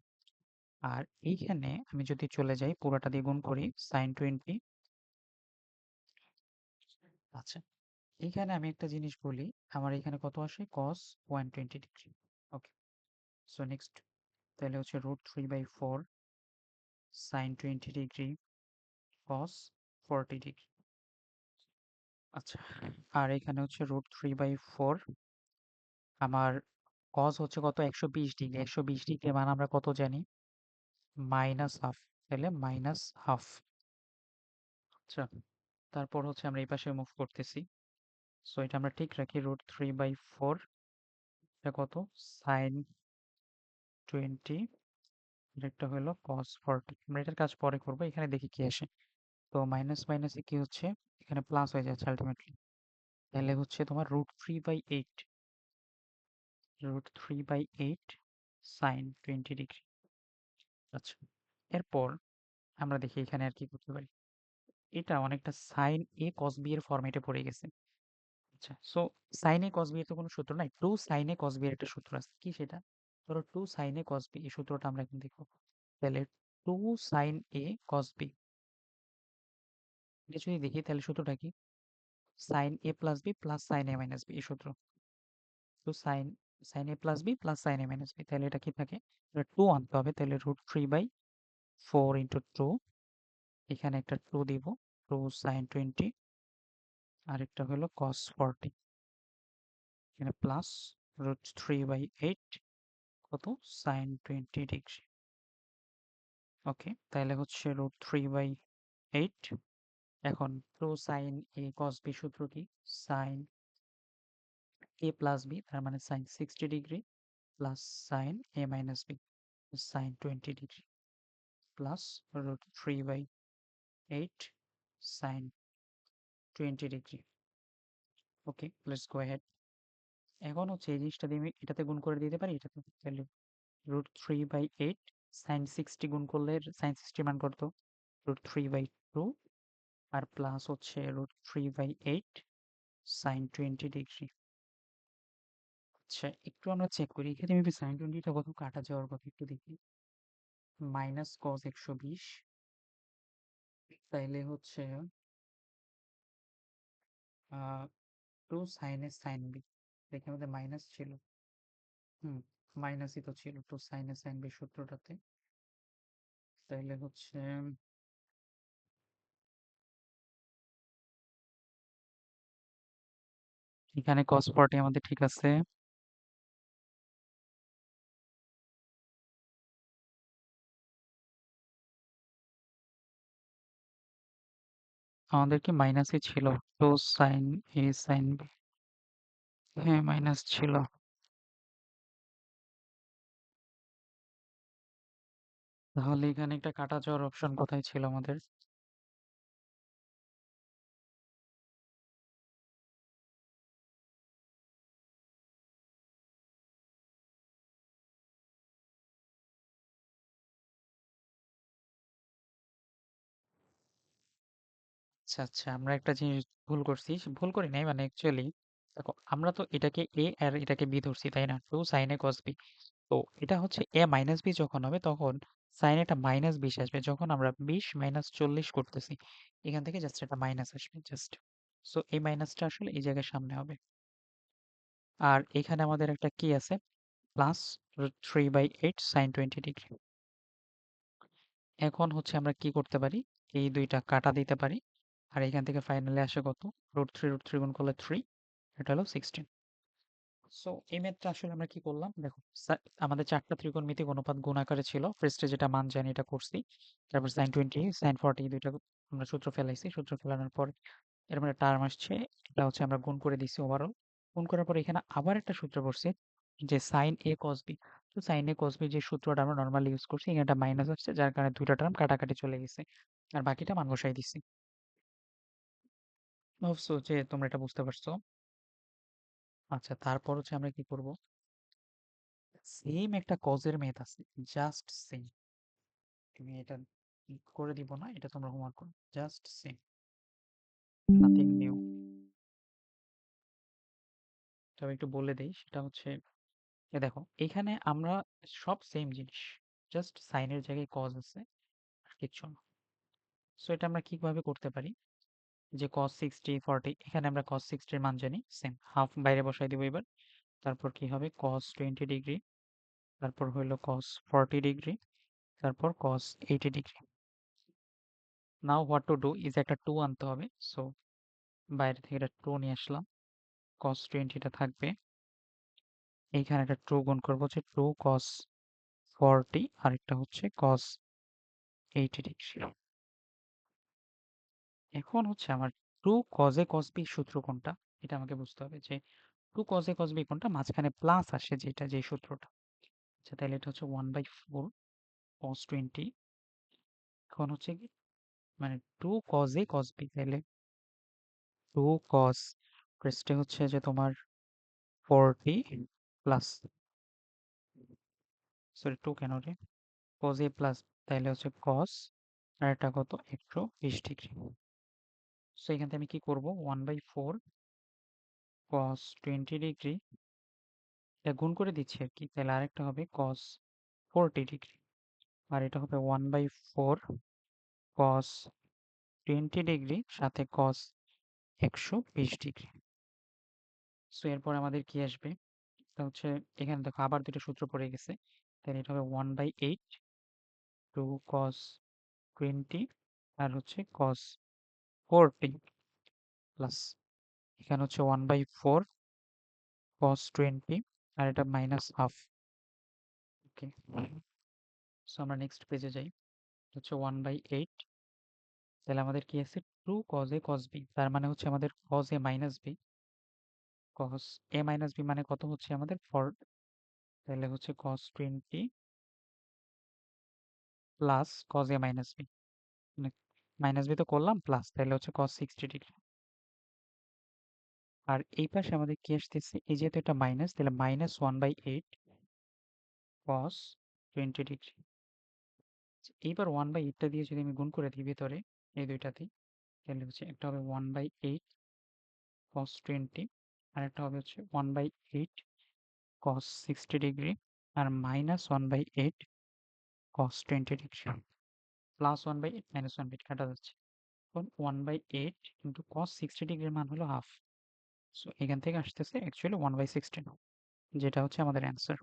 A: আর এইখানে আমি যদি চলে যাই পুরোটা দিয়ে গুণ করি সাইন 20। আচ্ছা, এইখানে আমি একটা জিনিস বলি, আমার এখানে কত আসে cos 120 ডিগ্রি। ওকে, সো নেক্সট, তাহলে হচ্ছে √3/4 সাইন 20 ডিগ্রি cos 40 ডিগ্রি। আচ্ছা, আর এখানে হচ্ছে √3/4, আমার cos হচ্ছে কত 120 ডিগ্রি, 120 ডিগ্রি মান আমরা কত জানি, -হাফ, তাহলে -হাফ। আচ্ছা, তারপর হচ্ছে আমরা এই পাশে মুভ করতেছি, সো এটা আমরা ঠিক রাখি, √3/4, এটা কত সাইন 20, একটা হলো cos 40। আমরা এটার কাজ পরে করবো, এখানে দেখি কি আসে। তো মাইনাস মাইনাসে কি হচ্ছে, এখানে প্লাস হয়ে যাচ্ছে আলটিমেটলি, তাহলে হচ্ছে তোমার √3/8, √3/8 সাইন 20 ডিগ্রি। আচ্ছা, এরপর আমরা দেখি এখানে আর কি করতে পারি, এটা অনেকটা সাইন এ কস বি এর ফরম্যাটে পড়ে গেছে। আচ্ছা, so sign A cos B এর তো কোনো সূত্র নাই, two sine A cos B এর একটা সূত্র আছে, কি সেটা, ধরো two sine A cos B, এই সূত্রটা আমরা এখন দেখবো। তাহলে two sine A cos B, এটা যদি দেখি তাহলে সূত্রটা কি, sine A plus B plus sine A minus B, এই সূত্র। তো sign sign A plus B plus sine A minus B, তাহলে এটা কি থাকে, টু আনতে হবে, তাহলে √3/4 ইন্টু টু, এখানে একটা টু দিব, টু সাইন 20, আরেকটা হলো cos 40, এখানে প্লাস √3/8 কত সাইন 20 ডিগ্রি। ওকে, তাহলে হচ্ছে √3/8, এখন two sine A cos B সূত্র কি, সাইন এ প্লাস বি, তার মানে sine 60 degree plus sine A minus B sine 20 degree plus √3/8 sine 20 degree. Okay, let's go ahead. এখন হচ্ছে এই জিনিসটা দিয়ে আমি এটাতে গুণ করে দিতে পারি, এটাতে, তাহলে √3/8 সাইন 60 গুণ করলে সাইন 60 মান করতো √3/2, আর প্লাস হচ্ছে √3/8 সাইন 20 ডিগ্রি। আচ্ছা, একটু আমরা চেক করি, এখানে মেবি সাইন 20টা কত কাটা যাওয়ার কথা একটু দেখি, মাইনাস কজ 120, তাইলে হচ্ছে two sine A sine B, দেখে আমাদের মাইনাস ছিল, হুম, মাইনাসই তো ছিল two sine A sine B সূত্রটাতে, তাইলে হচ্ছে এখানে cos 40 আমাদের ঠিক আছে, আমাদের কি মাইনাসই ছিল, two sine A sine B, হ্যাঁ মাইনাস ছিল। তাহলে এখানে একটা কাটা যাওয়ার অপশন কোথায় ছিল আমাদের, আচ্ছা আচ্ছা, আমরা একটা জিনিস ভুল করছি, ভুল করি নাই মানে অ্যাকচুয়ালি দেখো, আমরা তো এটাকে এ আর এটাকে বি ধরছি তাই না, two sine A cos B. তো এটা হচ্ছে এ মাইনাস বি যখন হবে তখন সাইন এটা মাইনাস 20 আসবে, যখন আমরা 20 - 40 করতেছি এখান থেকে জাস্ট এটা মাইনাস আসবে জাস্ট। সো এই মাইনাসটা আসলে এই জায়গায় সামনে হবে। আর এখানে আমাদের একটা কি আছে, প্লাস 3/8 সাইন 20 ডিগ্রি। এখন হচ্ছে আমরা কি করতে পারি, এই দুইটা কাটা দিতে পারি। আর এখান থেকে ফাইনালি আসে কত, √3 গুণ করলে 3, এটা হলো 16। সো এই ম্যাথটা আসলে আমরা কি করলাম দেখো, আমাদের চারটা ত্রিকোণমিতিক অনুপাত গুণ আকারে ছিল, ফার্স্টে যেটা মান জানি এটা করছি, তারপর সাইন 20 সাইন 40 দুইটা আমরা সূত্র ফেলাইছি, সূত্র ফেলানোর পর এর মানে টার্ম আসছে, এটা হচ্ছে আমরা গুণ করে দিছি ওভারঅল। গুণ করার পর এখানে আবার একটা সূত্র পড়ছে যে সাইন এ কস বি। তো সাইন এ কস বি যে সূত্রটা আমরা নর্মালি ইউজ করছি, এখানে একটা মাইনাস আসছে যার কারণে দুইটা টার্ম কাটাকাটি চলে গেছে, আর বাকিটা মান বসাই দিছি। ভাবছো যে তোমরা এটা বুঝতে পারছো। আচ্ছা, তারপর হচ্ছে আমরা কি করব, সেম একটা কজের মেথড আছে, জাস্ট সেম। তুমি এটা করে দিব না, এটা তোমরা হোমওয়ার্ক করো, জাস্ট সেম, নাথিং নিউ। তবে একটু বলে দেই, সেটা হচ্ছে দেখো এখানে আমরা সব সেম জিনিস, জাস্ট সাইনের জায়গায় কজ আছে আর কিচ্ছু না। সো এটা আমরা কিভাবে করতে পারি, যে cos 60 40, এখানে আমরা cos 60 এর মান জানি সেম, হাফ বাইরে বসাই দিব এবার। তারপর কি হবে cos 20 ডিগ্রি, তারপর হইলো cos 40 ডিগ্রি, তারপর cos 80 degree. Now what to do is একটা 2 আনতে হবে। সো বাইরে থেকে এটা 2 নিয়ে আসলাম, cos 20টা থাকবে, এইখানে একটা 2 গুণ করবো, হচ্ছে 2 cos 40, আরেকটা হচ্ছে cos 80 ডিগ্রি। এখন হচ্ছে আমার 2 cos a cos b সূত্র কোনটা, এটা আমাকে বুঝতে হবে যে 2 cos a cos b কোনটা, মাঝখানে প্লাস আসে যেটা, যে সূত্রটা। আচ্ছা, তাহলে এটা হচ্ছে 1/4 cos 20। এখন হচ্ছে কি, মানে 2 cos a cos b, তাহলে 2 cos প্রেসটে হচ্ছে যে তোমার 40 প্লাস, সরি 2 কেন রে, cos a প্লাস, তাহলে হচ্ছে cos, আর এটা কত 120 ডিগ্রি। সো এখান থেকে আমি কি করব, 1/4 cos 20 ডিগ্রি, এটা গুণ করে দিচ্ছি আর কি, তাহলে আরেকটা হবে cos 40 ডিগ্রি, আর এটা হবে 1/4 cos 20 ডিগ্রি সাথে cos 120 ডিগ্রি। সো এরপর আমাদের কি আসবে, এটা হচ্ছে এখানে দেখো আবার দুটো সূত্র পড়ে গেছে, তাহলে এটা হবে 1/8 টু cos 20, আর হচ্ছে cos 40 প্লাস, এখানে হচ্ছে 1/4 cos 20, আর এটা মাইনাস হাফ। ওকে, সো আমরা নেক্সট পেজে যাই, হচ্ছে 1/8, তাহলে আমাদের কি আছে 2 cos a cos b, তার মানে হচ্ছে আমাদের cos a minus b, cos a minus b মানে কত হচ্ছে আমাদের 4, তাহলে হচ্ছে cos 20 plus cos a minus b, মানে মাইনাস b তো করলাম প্লাস, তাহলে হচ্ছে cos 60 ডিগ্রি। আর এই পাশে আমাদের কি আসতেছে, এই যেহেতু এটা মাইনাস, তাহলে -1/8 cos 20 ডিগ্রি। এইবার 1/8টা দিয়ে যদি আমি গুণ করে দিই ভিতরে এই দুইটাতেই, তাহলে হচ্ছে একটা হবে 1/8 cos 20, আর একটা হবে হচ্ছে 1/8 cos 60 ডিগ্রি, আর -1/8 cos 20 ডিগ্রি, +1/8 -1/8 কাটা যাচ্ছে। এখন 1/8 কিন্তু cos 60 ডিগ্রির মান হলো হাফ, সো এখান থেকে আসতেছে অ্যাকচুয়ালি 1/16, যেটা হচ্ছে আমাদের অ্যান্সার।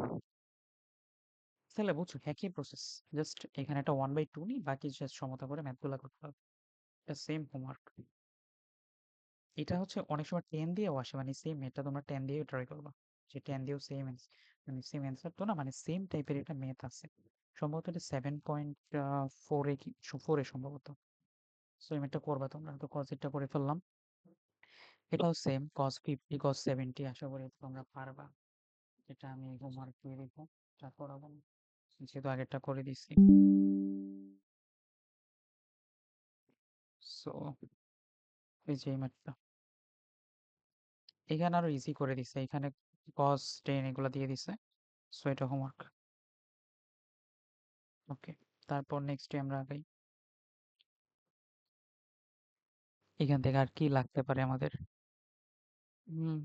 A: তাহলে বুঝছো একই প্রসেস, জাস্ট এখানে একটা 1/2 নিই, বাকি জাস্ট সমতা করে ম্যাথগুলো করতে হবে, এটা সেম হোমওয়ার্ক। এটা হচ্ছে অনেক সময় 10 দিয়েও আসে, মানে সেম, এটা তোমরা 10 দিয়েও ট্রাই করবা, যে 10 দিয়েও সেম, মানে সেম অ্যান্সার তো না, মানে সেম টাইপের এটা ম্যাথ আছে, সম্ভবত এটা 7.4 এ কি 4 এ সম্ভবত। সো এই ম্যাথটা করবা তোমরা, তো cos এটা করে ফেললাম, এটাও সেম cos 50 cos 70, আশা করি তোমরা পারবা। এটা আমি হোমওয়ার্ক দিয়ে দিব, এটা করাবো না, যেহেতু আগেরটা করে দিছি। সো এই যে এই ম্যাথটা, এখানে আরো ইজি করে দিছে, এখানে cos 10 এগুলো দিয়ে দিছে। সো এটা হোমওয়ার্ক। ওকে, তারপর নেক্সটে আমরা আগাই। এখান থেকে আর কি লাগতে পারে আমাদের? হুম,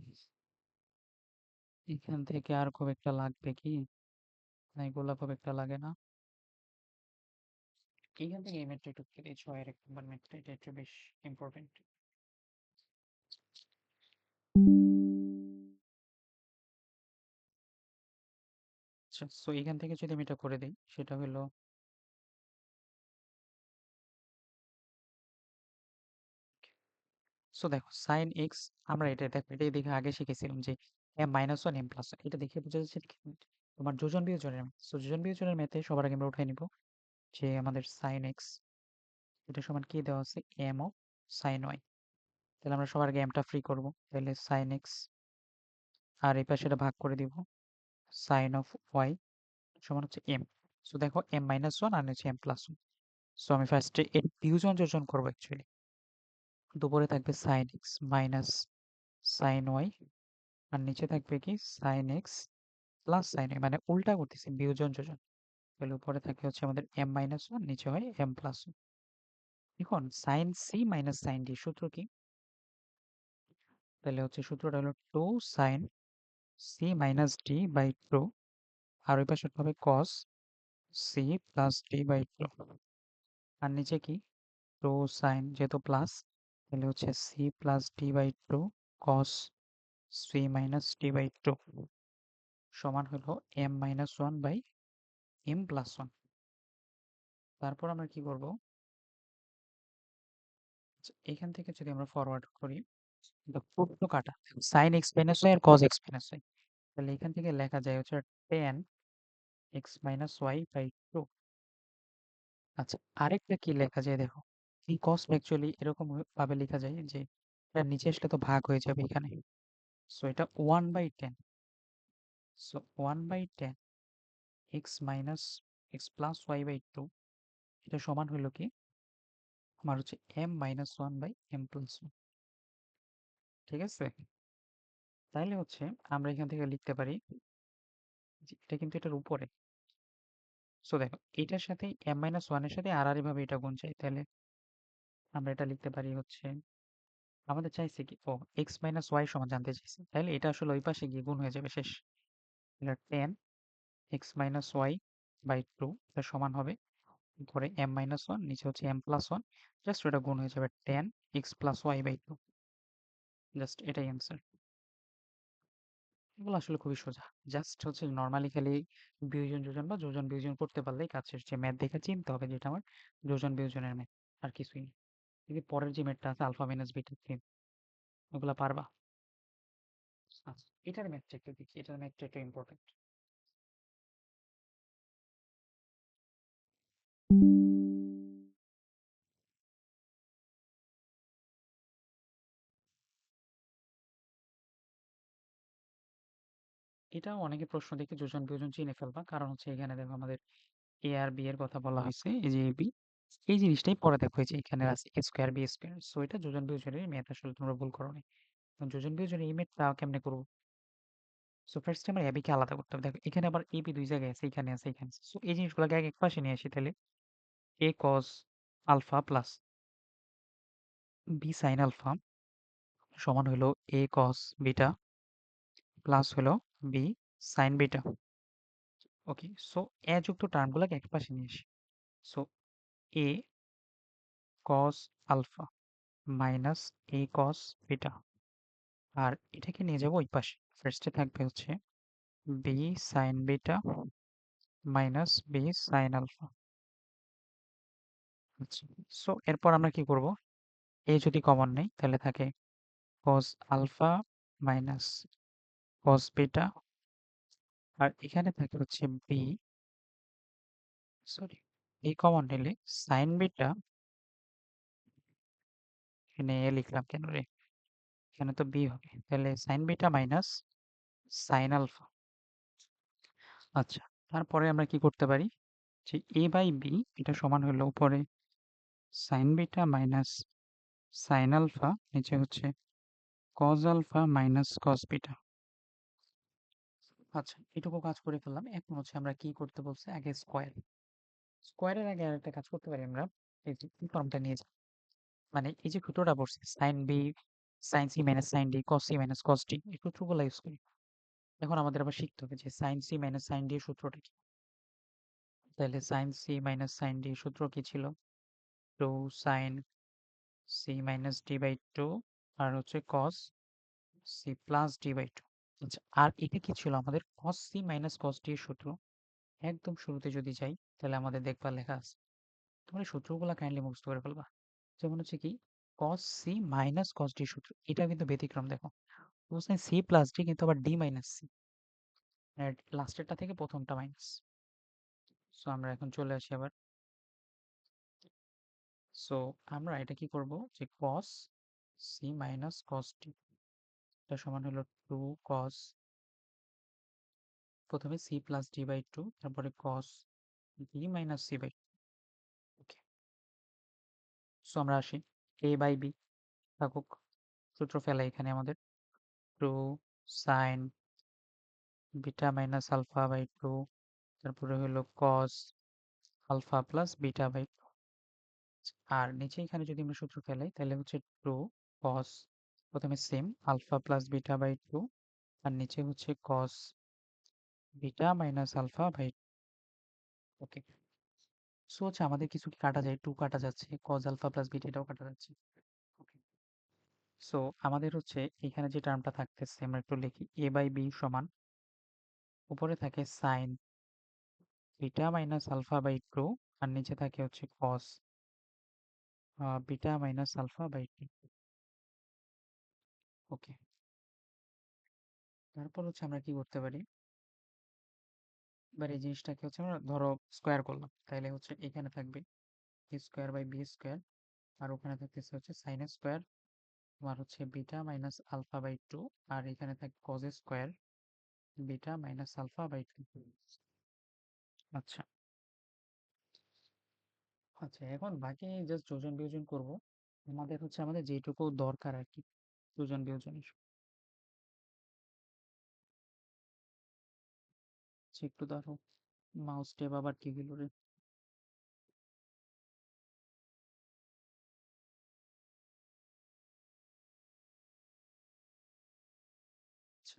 A: এখান থেকে আর খুব একটা লাগবে কি? না, এগুলা খুব একটা লাগে না। এখান থেকে এই ম্যাথটা একটু খেলে 6 এর 1 নম্বর ম্যাথটা, এটা একটু বেশ ইম্পর্টেন্ট। আচ্ছা, সো এখান থেকে যদি আমি এটা করে দিই, সেটা হলো, সো দেখো সাইন এক্স, আমরা এটা দেখো এটাই দেখে আগে শিখেছিলাম যে M minus one M plus one, এটা দেখে বোঝা যাচ্ছে কি তোমার যোজন বিয়োজনের ম্যাথ। সো যোজন বিয়োজনের ম্যাথে সবার আগে আমরা উঠাই নিব যে আমাদের সাইন এক্স এটা সমান কি দেওয়া আছে, এম অফ সাইন ওয়াই। তাহলে আমরা সবার আগে এমটা ফ্রি করব, তাহলে সাইন এক্স আর এই পাশে এটা ভাগ করে দিব, সাইন অফ ওয়াই সমান হচ্ছে এম। সো দেখো এম মাইনাস ওয়ান আর হচ্ছে এম প্লাস ওয়ান। সো আমি ফার্স্টে এর বিয়োজন যোজন করবো অ্যাকচুয়ালি। দুপুরে থাকবে sine X minus sine Y, আর নিচে থাকবে কি sine X plus sine Y, মানে উল্টা করতেছি বিয়োজন যোজন। তাহলে উপরে থাকে হচ্ছে আমাদের এম মাইনাস ওয়ান, নিচে হয় এম প্লাস ওয়ান। এখন sine C minus sine D সূত্র কি? তাহলে হচ্ছে সূত্রটা হলো two sine C minus D by two, আর ওই পাশে হবে cos C plus D by two, আর নিচে কি টু সাইন, যেহেতু প্লাস তাহলে হচ্ছে C plus D by two cos C minus D by two সমান হলো M minus one by M plus one. তারপর আমরা কি করব, আচ্ছা, এখান থেকে যদি আমরা ফরওয়ার্ড করি, পুরো কাটা সাইন এক্স মাইনাস ওয়াই আর কজ এক্স মাইনাস ওয়াই, তাহলে এখান থেকে লেখা যায় হচ্ছে tan X minus Y by two. আচ্ছা, আরেকটা কি লেখা যায় দেখো, এই কস অ্যাকচুয়ালি এরকম ভাবে লেখা যায় যে এটা নিচে আসলে তো ভাগ হয়ে যাবে এখানে, সো এটা one by tan. So one by tan X minus X plus Y by two, এটা সমান হলো কি আমার হচ্ছে M minus one by M plus one. ঠিক আছে, তাইলে হচ্ছে আমরা এখান থেকে লিখতে পারি যে এটা কিন্তু এটার উপরে। সো দেখো এটার সাথে এম মাইনাস ওয়ানের সাথে আড়াআড়ি ভাবে এটা গুণ চাই, তাহলে আমরা এটা লিখতে পারি হচ্ছে, আমাদের চাইছে কি ও এক্স মাইনাস ওয়াই সমান জানতে চাইছে, তাহলে এটা আসলে ওই পাশে গিয়ে গুণ হয়ে যাবে শেষ। এটা tan X minus Y by two, এটা সমান হবে উপরে এম মাইনাস ওয়ান, নিচে হচ্ছে এম প্লাস ওয়ান, জাস্ট ওটা গুণ হয়ে যাবে tan X plus Y by two. Just এটাই অ্যান্সার। এগুলো আসলে খুবই সোজা, জাস্ট হচ্ছে নর্মালি খালি বিয়োজন যোজন বা যোজন বিয়োজন করতে পারলেই কাজ শেষ। যে ম্যাথ দেখে চিনতে হবে যেটা আমার যোজন বিয়োজনের ম্যাথ, আর কিছুই না। যদি পরের যে ম্যাথটা আছে আলফা মাইনাস বিটা থিম, ওগুলা পারবা? আচ্ছা, এটার ম্যাথটা একটু দেখি, এটার ম্যাথটা একটু ইম্পর্টেন্ট। এটাও অনেকে প্রশ্ন দেখে যোজন বিয়োজন চিনে ফেলবা, কারণ হচ্ছে এখানে দেখো আমাদের এ আর বি এর কথা বলা হয়েছে, এই যে বি, এই জিনিসটাই পরে দেখো এই যে এখানে আছে এ স্কোয়ার বি স্কোয়ার। সো এটা যোজন বিয়োজনের ম্যাথ, আসলে তোমরা ভুল করো নি। যোজন বিয়োজনের এই ম্যাথটা কেমনে করবো? সো ফার্স্ট আমার এবি কে আলাদা করতে হবে। দেখো এখানে আবার এবি দুই জায়গায় আছে, এখানে আছে এখানে আছে। সো এই জিনিসগুলোকে আগে এক পাশে নিয়ে আসি, তাহলে A cos alpha plus B sine alpha সমান হলো এ কস বিটা প্লাস হলো B sine beta. Okay, so A যুক্ত টার্মগুলোকে এক পাশে নিয়ে আসি। So A cos alpha minus A cos beta, আর এটাকে নিয়ে যাবো ওই পাশে। ফার্স্টে থাকবে হচ্ছে B sine beta minus B sine alpha. আচ্ছা, সো এরপর আমরা কি করব, এ যদি কমন নেই তাহলে থাকে cos alpha minus cos beta, আর এখানে থাকে হচ্ছে বি, সরি, এই কমন নিলে সাইন বিটা, এখানে এ লিখলাম কেন রে, এখানে তো বি হবে, তাহলে sine beta minus sine alpha. আচ্ছা, তারপরে আমরা কি করতে পারি যে এ বাই বি এটা সমান হলো উপরে sine beta minus sine alpha, নিচে হচ্ছে cos alpha minus cos beta. আচ্ছা, এটুকু কাজ করে ফেললাম। এখন হচ্ছে আমরা কি করতে বলছে, আগে স্কোয়ার। স্কোয়ারের আগে আরেকটা কাজ করতে পারি আমরা, এই যে এই ফর্মটা নিয়ে যাই। মানে এই যে সূত্রটা পড়ছি sine B sine C minus sine D cos C minus cos D এই সূত্রগুলো ইউজ করি। এখন আমাদের আবার শিখতে হবে যে sine C minus sine D এর সূত্রটা কি। তাহলে sine C minus sine D সূত্র কি ছিল? Two sine C minus D by two আর হচ্ছে cos C plus D by two. আচ্ছা, আর এটা কি ছিল আমাদের cos C minus cos D এর সূত্র। একদম শুরুতে যদি যাই তাহলে আমাদের দেখবা লেখা আছে, তোমরা এই সূত্রগুলো কাইন্ডলি মুখস্থ করে ফেলবা। যেমন হচ্ছে কি cos C minus cos D সূত্র, এটা কিন্তু ব্যতিক্রম দেখো। কোসাইন সি প্লাস ডি কিন্তু আবার ডি মাইনাস সি, লাস্টেরটা থেকে প্রথমটা মাইনাস। সো আমরা এখন চলে আসি আবার। সো আমরা এটা কি করব যে cos C minus cos D এটা সমান হলো টু কস, প্রথমে C plus D by two তারপরে cos D minus C by two. Okay, so আমরা আসি এ বাই বি থাকুক, সূত্র ফেলা এখানে আমাদের two sine beta minus alpha by two তারপরে হলো cos alpha plus beta by two. আর নিচে এখানে যদি আমরা সূত্র ফেলাই তাহলে হচ্ছে টু কস, প্রথমে same alpha plus beta by two আর নিচে হচ্ছে cos beta minus alpha by. Okay, so হচ্ছে আমাদের কিছু কি কাটা যায়, টু কাটা যাচ্ছে, কজ আলফা প্লাস বিটা এটাও কাটা যাচ্ছে। ওকে, সো আমাদের হচ্ছে এখানে যে টার্মটা থাকতেছে আমরা একটু লিখি এ বাই বি সমান উপরে থাকে sine beta minus alpha by two আর নিচে থাকে হচ্ছে cos beta minus alpha by two. Okay, তারপর হচ্ছে আমরা কি করতে পারি, এবার এই জিনিসটাকে হচ্ছে আমরা ধরো স্কোয়ার করলাম, তাহলে হচ্ছে এখানে থাকবে A square by B square আর ওখানে থাকতেছে হচ্ছে সাইন স্কোয়ার তোমার হচ্ছে beta minus alpha by two আর এখানে থাকে cos square beta minus alpha by two. আচ্ছা, আচ্ছা এখন বাকি জাস্ট যোজন বিয়োজন করব, আমাদের হচ্ছে আমাদের যেটুকু দরকার আর কি যোজন বিয়োজনের। আচ্ছা, একটু ধরো মাউস টেপ আবার কি গেল রে। আচ্ছা,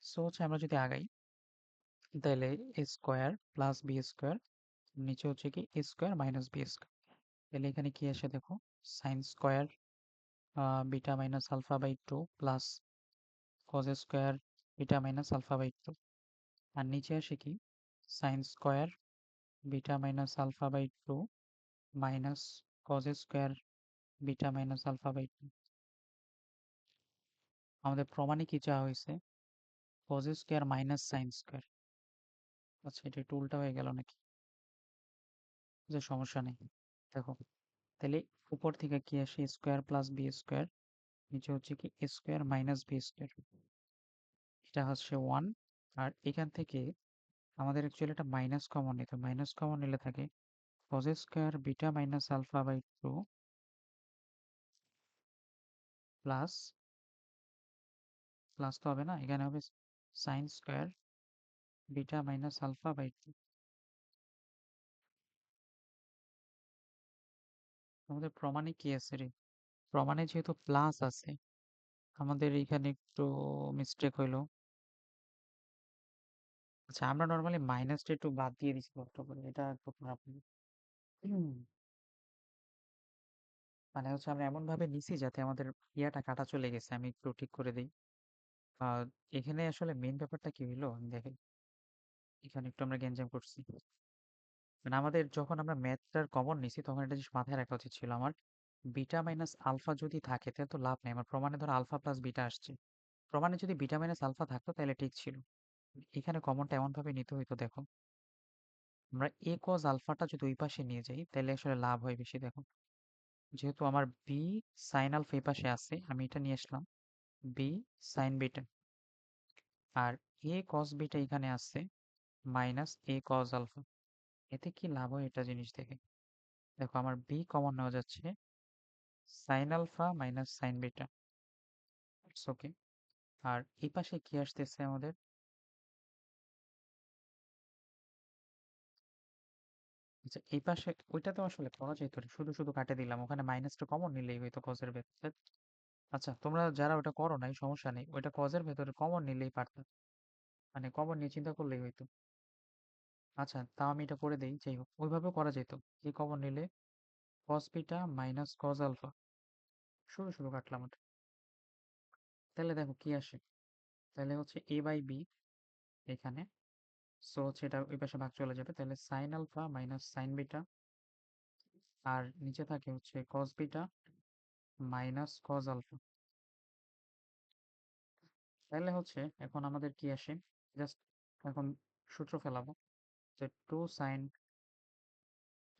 A: সো হচ্ছে আমরা যদি আগাই তাহলে A square plus B square নিচে হচ্ছে কি A square minus B square, তাহলে এখানে কি আসে দেখো sine square beta minus alpha by two plus cos square beta minus alpha by two আর নিচে আসে কি sine square beta minus alpha by two minus cos square beta minus alpha by two. আমাদের প্রমাণে কি চাওয়া হয়েছে cos square minus sine square. আচ্ছা, এটা একটু উল্টা হয়ে গেল নাকি, যে সমস্যা নেই। দেখো তাহলে উপর থেকে কি আসে স্কোয়ার প্লাস বি স্কোয়ার নিচে হচ্ছে কি স্কোয়ার মাইনাস বি স্কোয়ার, এটা হচ্ছে ওয়ান। আর এখান থেকে আমাদের অ্যাকচুয়ালি একটা মাইনাস কমন নিতে, মাইনাস কমন নিলে থাকে cos square beta minus alpha by two plus, plus তো হবে না, এখানে হবে sine square beta minus alpha by two. আমাদের প্রমাণে কি আছে রে, প্রমাণে যেহেতু প্লাস আছে আমাদের এখানে একটু মিস্টেক হইলো। আচ্ছা, আমরা নর্মালি মাইনাসটা একটু বাদ দিয়ে দিচ্ছি কষ্ট করে, এটা একটু খারাপ হলো। হুম, মানে হচ্ছে আমরা এমন ভাবে নিছি যাতে আমাদের ইয়াটা কাটা চলে গেছে, আমি একটু ঠিক করে দিই। আহ এখানে আসলে মেন ব্যাপারটা কি হইলো আমি দেখি, এখানে একটু আমরা গ্যাঞ্জাম করছি। মানে আমাদের যখন আমরা ম্যাথটার কমন নিছি তখন একটা জিনিস মাথায় রাখা উচিত ছিল আমার, বিটা মাইনাস আলফা যদি থাকে তাহলে তো লাভ নেই, আমার প্রমাণে ধরো আলফা প্লাস বিটা আসছে, প্রমাণে যদি বিটা মাইনাস আলফা থাকতো তাহলে ঠিক ছিল। এখানে কমনটা এমন ভাবে নিতে হইতো দেখো, আমরা এ কজ আলফাটা যদি ওই পাশে নিয়ে যাই তাহলে আসলে লাভ হয় বেশি দেখো। যেহেতু আমার বি সাইন আলফা এই পাশে আছে আমি এটা নিয়ে আসলাম বি সাইন বিটা, আর এ কজ বিটা এখানে আছে মাইনাস এ কজ আলফা, এতে কি লাভ হয় এটা জিনিস দেখে। দেখো আমার বি কমন নেওয়া যাচ্ছে sine alpha minus sine beta, it's okay. আর এই পাশে কি আসতেছে আমাদের, আচ্ছা এই পাশে ওইটা তো আসলে করা যেত না, শুধু শুধু কাটে দিলাম, ওখানে মাইনাসটা কমন নিলেই হয়তো কজের ভেতরে। আচ্ছা তোমরা যারা ওটা করো নাই সমস্যা নেই, ওইটা কজের ভেতরে কমন নিলেই পারতাম, মানে কমন নিয়ে চিন্তা করলেই হয়তো। আচ্ছা তাও আমি এটা করে দেই, যাই হোক ওইভাবেও করা যেত। কি কমন নিলে cos beta minus cos alpha, শুরু শুরু কাটলাম ওটা। তাহলে দেখো কি আসে, তাহলে হচ্ছে এ বাই বি এখানে, সো হচ্ছে এটা ওই পাশে ভাগ চলে যাবে, তাহলে sine alpha minus sine beta, আর নিচে থাকে হচ্ছে cos beta minus cos alpha. তাহলে হচ্ছে এখন আমাদের কি আসে, জাস্ট এখন সূত্র ফেলাবো, যে two sine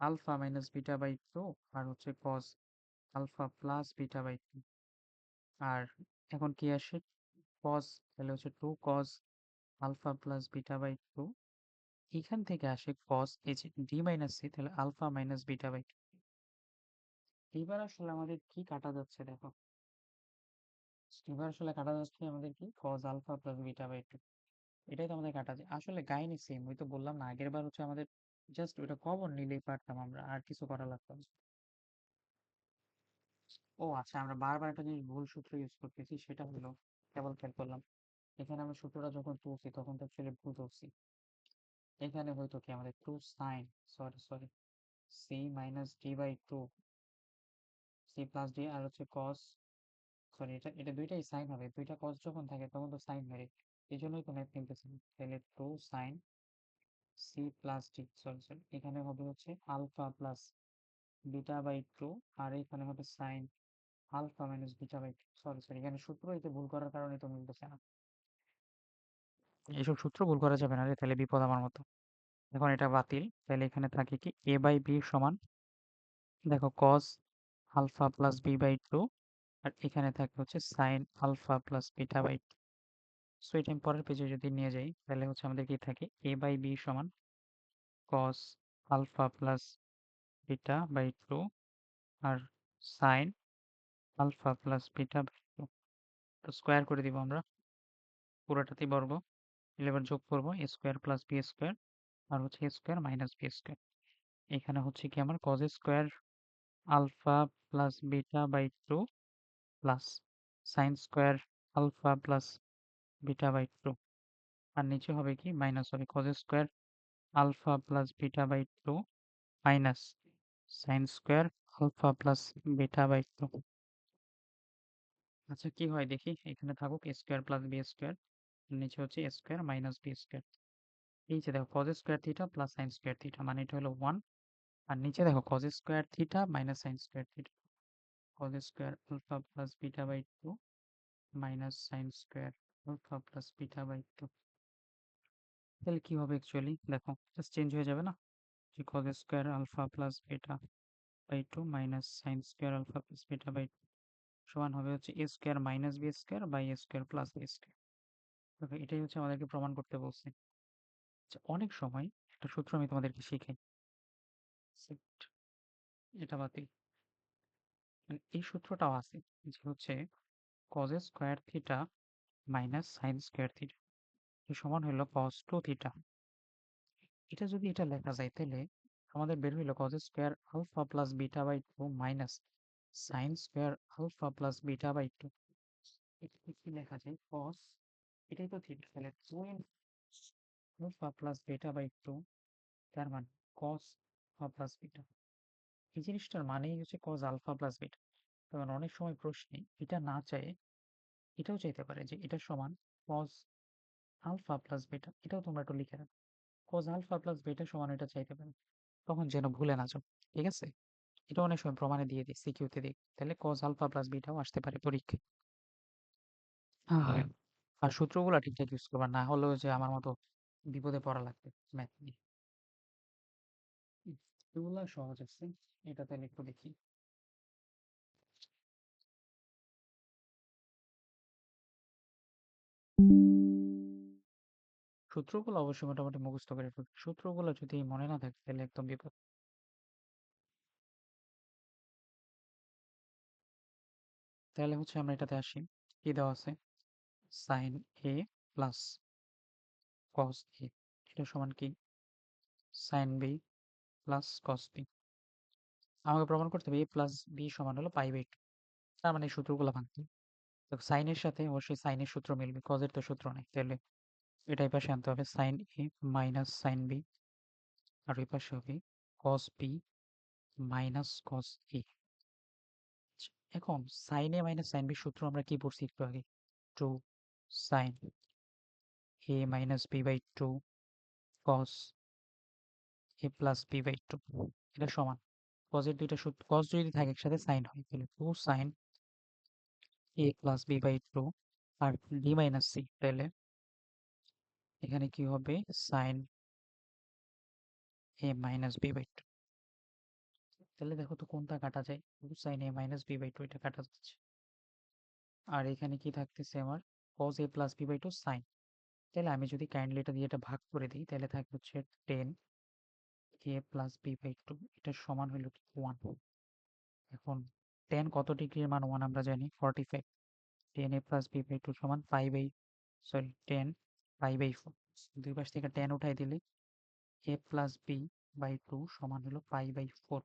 A: alpha minus beta by two, আর হচ্ছে cos alpha plus beta by two. আর এখন কি আসে কজ, তাহলে হচ্ছে two cos alpha plus beta by two, এখান থেকে আসে কজ এই যে ডি মাইনাস সি, তাহলে alpha minus beta by two. এবার আসলে আমাদের কি কাটা যাচ্ছে দেখো, এবার আসলে কাটা যাচ্ছে আমাদের কি cos alpha plus beta by two, এটাই তো আমাদের কাটা যায়। আসলে কাহিনী সেম, ওই তো বললাম না আগের বার হচ্ছে আমাদের জাস্ট ওইটা কমন নিলেই পারতাম আমরা, আর কিছু করা লাগতো না। ও আচ্ছা, আমরা বারবার একটা জিনিস ভুল সূত্র ইউজ করতেছি, সেটা হলো কেবল খেয়াল করলাম, এখানে আমরা সূত্রটা যখন তুলছি তখন তো অ্যাকচুয়ালি ভুল তুলছি। এখানে হয়তো কি আমাদের two sine, sorry sorry, C minus D by two, C plus D, আর হচ্ছে কস, সরি এটা এটা দুইটাই সাইন হবে, দুইটা কস যখন থাকে তখন তো সাইন হয়, এই জন্যই তো ম্যাথ নিতেছি। তাহলে two sine C plus D, sorry sorry, এখানে হবে হচ্ছে alpha plus beta by two, আর এখানে হবে sine alpha minus beta by two, sorry sorry, এখানে সূত্র এতে ভুল করার কারণে তো মিলতেছে না। এইসব সূত্র ভুল করা যাবে না রে, তাহলে বিপদ আমার মতো। এখন এটা বাতিল, তাহলে এখানে থাকে কি এ বাই বি সমান, দেখো cos alpha plus B by two, আর এখানে থাকে হচ্ছে sine alpha plus beta by two. So এটা আমি পরের পেজে যদি নিয়ে যাই, তাহলে হচ্ছে আমাদের কি থাকে এ বাই বি সমান cos alpha plus beta by two, আর sine alpha plus beta by two, তো স্কোয়ার করে দিব আমরা পুরোটাতেই বর্গ, এবার যোগ করবো A square plus B square, আর হচ্ছে A square minus B square. এখানে হচ্ছে কি আমার cos square alpha plus beta by two plus sine square alpha plus beta by two, আর নিচে হবে কি মাইনাস হবে cos square alpha plus beta by two minus sine square alpha plus beta by two. আচ্ছা কি হয় দেখি, এখানে থাকুক A square plus B square, নিচে হচ্ছে A square minus B square. এই যে দেখো cos square theta plus sine square theta, মানে এটা হলো ওয়ান, আর নিচে দেখো cos square theta minus sine square theta, cos square alpha plus beta by two minus sine square alpha plus beta by two. তাহলে কি হবে অ্যাকচুয়ালি দেখো, জাস্ট চেঞ্জ হয়ে যাবে না, যে cos square alpha plus beta by two minus sine square alpha plus beta by two সমান হবে হচ্ছে A square minus B square by A square plus B square. দেখো এটাই হচ্ছে আমাদেরকে প্রমাণ করতে বলছে। আচ্ছা, অনেক সময় একটা সূত্র আমি তোমাদেরকে শিখাই, Set, এটা বাতিল, মানে এই সূত্রটাও আছে, যে হচ্ছে cause square theta minus sine square theta সমান হলো কস টু থিটা। এটা যদি এটা লেখা যায় তাহলে আমাদের বের হইলো cos square alpha plus beta by two minus sine square alpha plus beta by two. এটাকে কি লেখা যায় কস, এটাই তো থিটা, তাহলে two alpha plus beta by two, তার মানে কস আলফা প্লাস বিটা। এই জিনিসটার মানেই হচ্ছে কজ আলফা প্লাস বিটা। কারণ অনেক সময় প্রশ্নে এটা না চায়, এটাও চাইতে পারে যে এটা সমান কজ আলফা প্লাস বিটা, এটাও তোমরা একটু লিখে রাখো, কজ আলফা প্লাস বিটা সমান এটা চাইতে পারে, তখন যেন ভুলে না যাও, ঠিক আছে? এটা অনেক সময় প্রমাণে দিয়ে দিই, সিকিউতে দিই, তাহলে কজ আলফা প্লাস বিটাও আসতে পারে পরীক্ষায়। আহ, আর সূত্রগুলো ঠিকঠাক ইউজ করবা, না হলেও যে আমার মতো বিপদে পড়া লাগবে ম্যাথ নিয়ে। এগুলো সহজ আছে, এটা তাহলে একটু দেখি। সূত্রগুলো অবশ্যই মোটামুটি মুখস্থ করে ফেলবে, সূত্রগুলো যদি মনে না থাকে তাহলে একদম বিপদ। তাহলে হচ্ছে আমরা এটাতে আসি, কি দেওয়া আছে সাইন এ প্লাস কস এ, এটা সমান কি sine B plus cos B. আমাকে প্রমাণ করতে হবে এ প্লাস বি সমান হলো পাই বাই টু। তার মানে এই সূত্রগুলো ভাঙতে হবে। তো সাইনের সাথে অবশ্যই সাইনের সূত্র মিলবে, কজের তো সূত্র নেই, তাহলে এটাই পাশে আনতে হবে sine A minus sine B, আর ওই পাশে হবে cos B minus cos A. এখন sine A minus sine B সূত্র আমরা কি পড়ছি একটু আগে, two sine A minus B by two cos A plus B by two, এটা সমান কজের দুইটা সূত্র, কস যদি থাকে একসাথে সাইন হয়, তাহলে two sine A plus B by two আর বি মাইনাস সি, তাহলে এখানে কি হবে sine A minus B by two. তাহলে দেখো তো কোনটা কাটা যায়, two sine A minus B by two এটা কাটা যাচ্ছে। আর এখানে কি থাকতেছে আমার cos a plus B by two sine. তাহলে আমি যদি কাইন্ডলি এটা দিয়ে এটা ভাগ করে দিই, তাহলে থাকবে হচ্ছে tan A plus B by two, এটা সমান হলো ওয়ান। এখন টেন কত ডিগ্রির মান ওয়ান আমরা জানি 45, tan A plus B by two সমান pi by, sorry tan pi by four. দুই পাশ থেকে টেন উঠাই দিলে A plus B by two সমান হলো পাই বাই ফোর।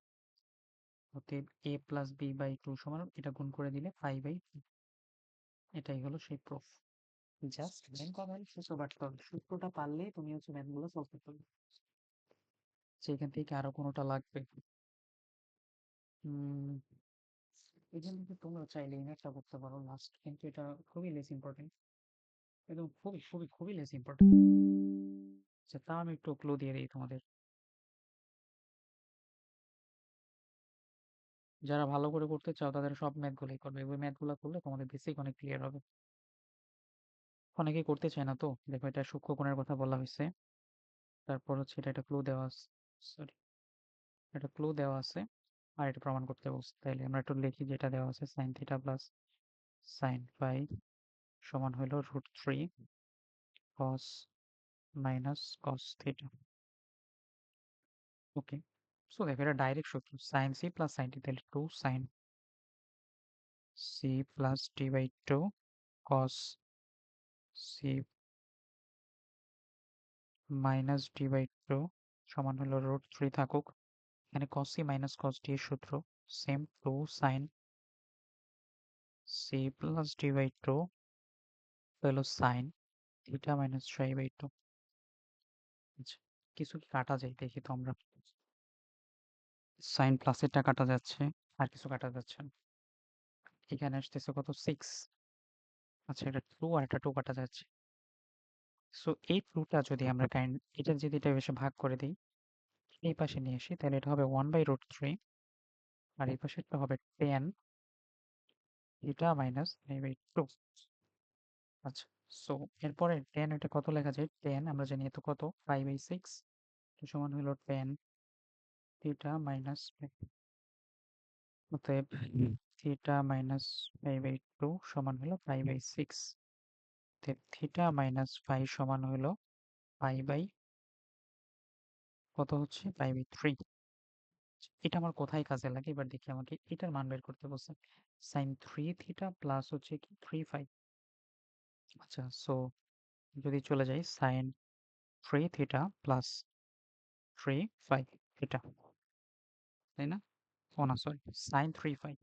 A: অতএব A plus B by two সমান এটা গুণ করে দিলে পাই বাই, এটাই হলো সেই প্রুফ। জাস্ট মেন কথা হলো সূত্র পাঠতে হবে, সূত্রটা পারলেই তুমি হচ্ছে ম্যাথগুলো সলভ করতে পারবে। সেখান থেকে আরো কোনোটা লাগবে, উম এখান থেকে তোমরা চাইলে ইমেজটা করতে পারো লাস্ট, কিন্তু এটা খুবই লেস ইম্পর্টেন্ট, একদম খুবই খুবই খুবই লেস ইম্পর্টেন্ট। আচ্ছা তা আমি একটু ক্লু দিয়ে দিই তোমাদের, যারা ভালো করে করতে চাও তাদের সব ম্যাথগুলোই করবে, ওই ম্যাথগুলো করলে তোমাদের বেসিক অনেক ক্লিয়ার হবে। অনেকেই করতে চায় না, তো দেখো এটা সূক্ষ্মকোণের কথা বলা হয়েছে, তারপর হচ্ছে এটা একটা ক্লু দেওয়া আছে, সরি এটা ক্লু দেওয়া আছে, আর এটা প্রমাণ করতে বলছে। তাইলে আমরা একটু লিখি যেটা দেওয়া আছে, sine theta plus sine phi সমান হলো √3 cos minus cos theta. Okay, so দেখো এটা ডাইরেক্ট সূত্র, sine C plus sine T, তাহলে two sine C plus T by two cos C minus D by two সমান হলো √3 থাকুক, এখানে cos C minus cos D এর সূত্র same, two sine C plus D by two হলো sine theta minus phi by two. আচ্ছা, কিছু কি কাটা যায় দেখি তো আমরা, সাইন প্লাসেরটা কাটা যাচ্ছে, আর কিছু কাটা যাচ্ছে না। এখানে আসতেছে কত 6, আচ্ছা এটা 2 আর এটা 2 কাটা যাচ্ছে। সো এই 2টা যদি আমরা এটা যদি এটা এসে ভাগ করে দিই, এই পাশে নিয়ে আসি, তাহলে এটা হবে 1/√3, আর এই পাশেরটা হবে 10 theta minus phi by two. আচ্ছা, সো এরপরে 10 এটা কত লেখা যায়, 10 আমরা জানি এত কত পাই/6, তো সমান হলো 10 থিটা মাইনাস, অতএব theta minus phi by two সমান হলো পাই/6, থিটা মাইনাস ফাই সমান হলো পাই বাই, কত হচ্ছে পাই/3। এটা আমার কোথায় কাজে লাগে এবার দেখি, আমাকে এটার মান বের করতে বলছে, সাইন 3 থিটা প্লাস হচ্ছে কি 3 ফাই। আচ্ছা, সো যদি চলে যাই সাইন 3 থিটা প্লাস 3 ফাই, এটা তাই না, ও না sorry, sine 3 phi,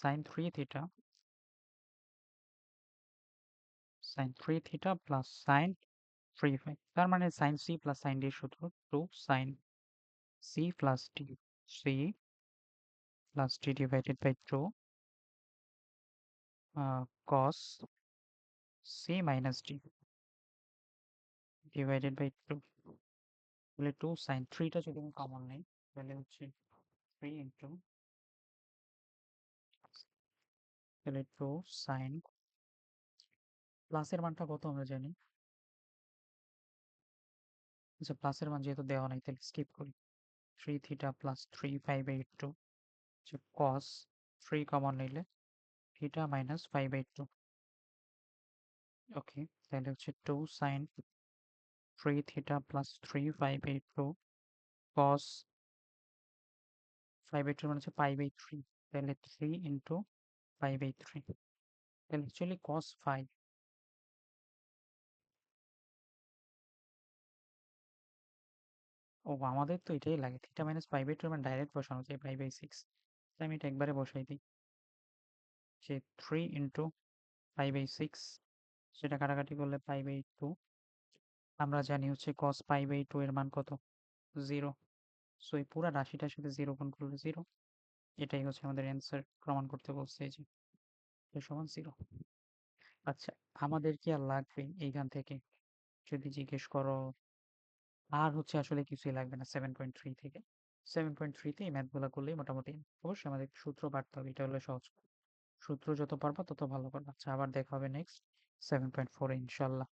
A: sine 3 theta, sine 3 theta plus sine 3 phi, তার মানে sine C plus sine D সূত্র two sine C plus D, C plus D divided by two cos C minus D divided by two, তাহলে টু সাইন, থ্রিটা যদি আমি কমন নেই তাহলে হচ্ছে 3 ইন্টু, তাহলে টু সাইন, প্লাসের মানটা কত আমরা জানি, আচ্ছা প্লাসের মান যেহেতু দেওয়া নাই তাহলে স্কিপ করি, 3 থিটা প্লাস 3 5/2 হচ্ছে কস, 3 কমন নিলে থিটা মাইনাস 5/2। ওকে, তাহলে হচ্ছে 2 সাইন 3 থিটা প্লাস 3 5/2 কস 5/2 মানে হচ্ছে পাই/3, তাহলে 3 ইন্টু পাই/3, তাহলে অ্যাকচুয়ালি কস 5, ও আমাদের তো এটাই লাগে। থিটা মাইনাস পাই বাই 2 মানে ডাইরেক্ট বসানো যায় পাই বাই 6। আমি এটা একবারে বসাই দিই যে 3 ইন্টু পাই বাই 6, সেটা কাটাকাটি করলে পাই বাই 2। আমরা জানি হচ্ছে cos পাই বাই 2 এর মান কত? 0। সো এই পুরা রাশিটার সাথে 0 গুণ করলে 0। এটাই হচ্ছে আমাদের অ্যান্সার, প্রমাণ করতে বলছে এই যে এটা সমান 0। আচ্ছা, আমাদের কি আর লাগবে এইখান থেকে? যদি জিজ্ঞেস করো, আর হচ্ছে আসলে কিছুই লাগবে না 7.3 থেকে। 7.3 তে এই ম্যাথগুলা করলেই মোটামুটি অবশ্যই আমাদের সূত্র পারতে হবে, এটা হলে সহজ। সূত্র যত পারবা তত ভালো করবা। আচ্ছা, আবার দেখা হবে নেক্সট 7.4 এ ইনশাল্লাহ।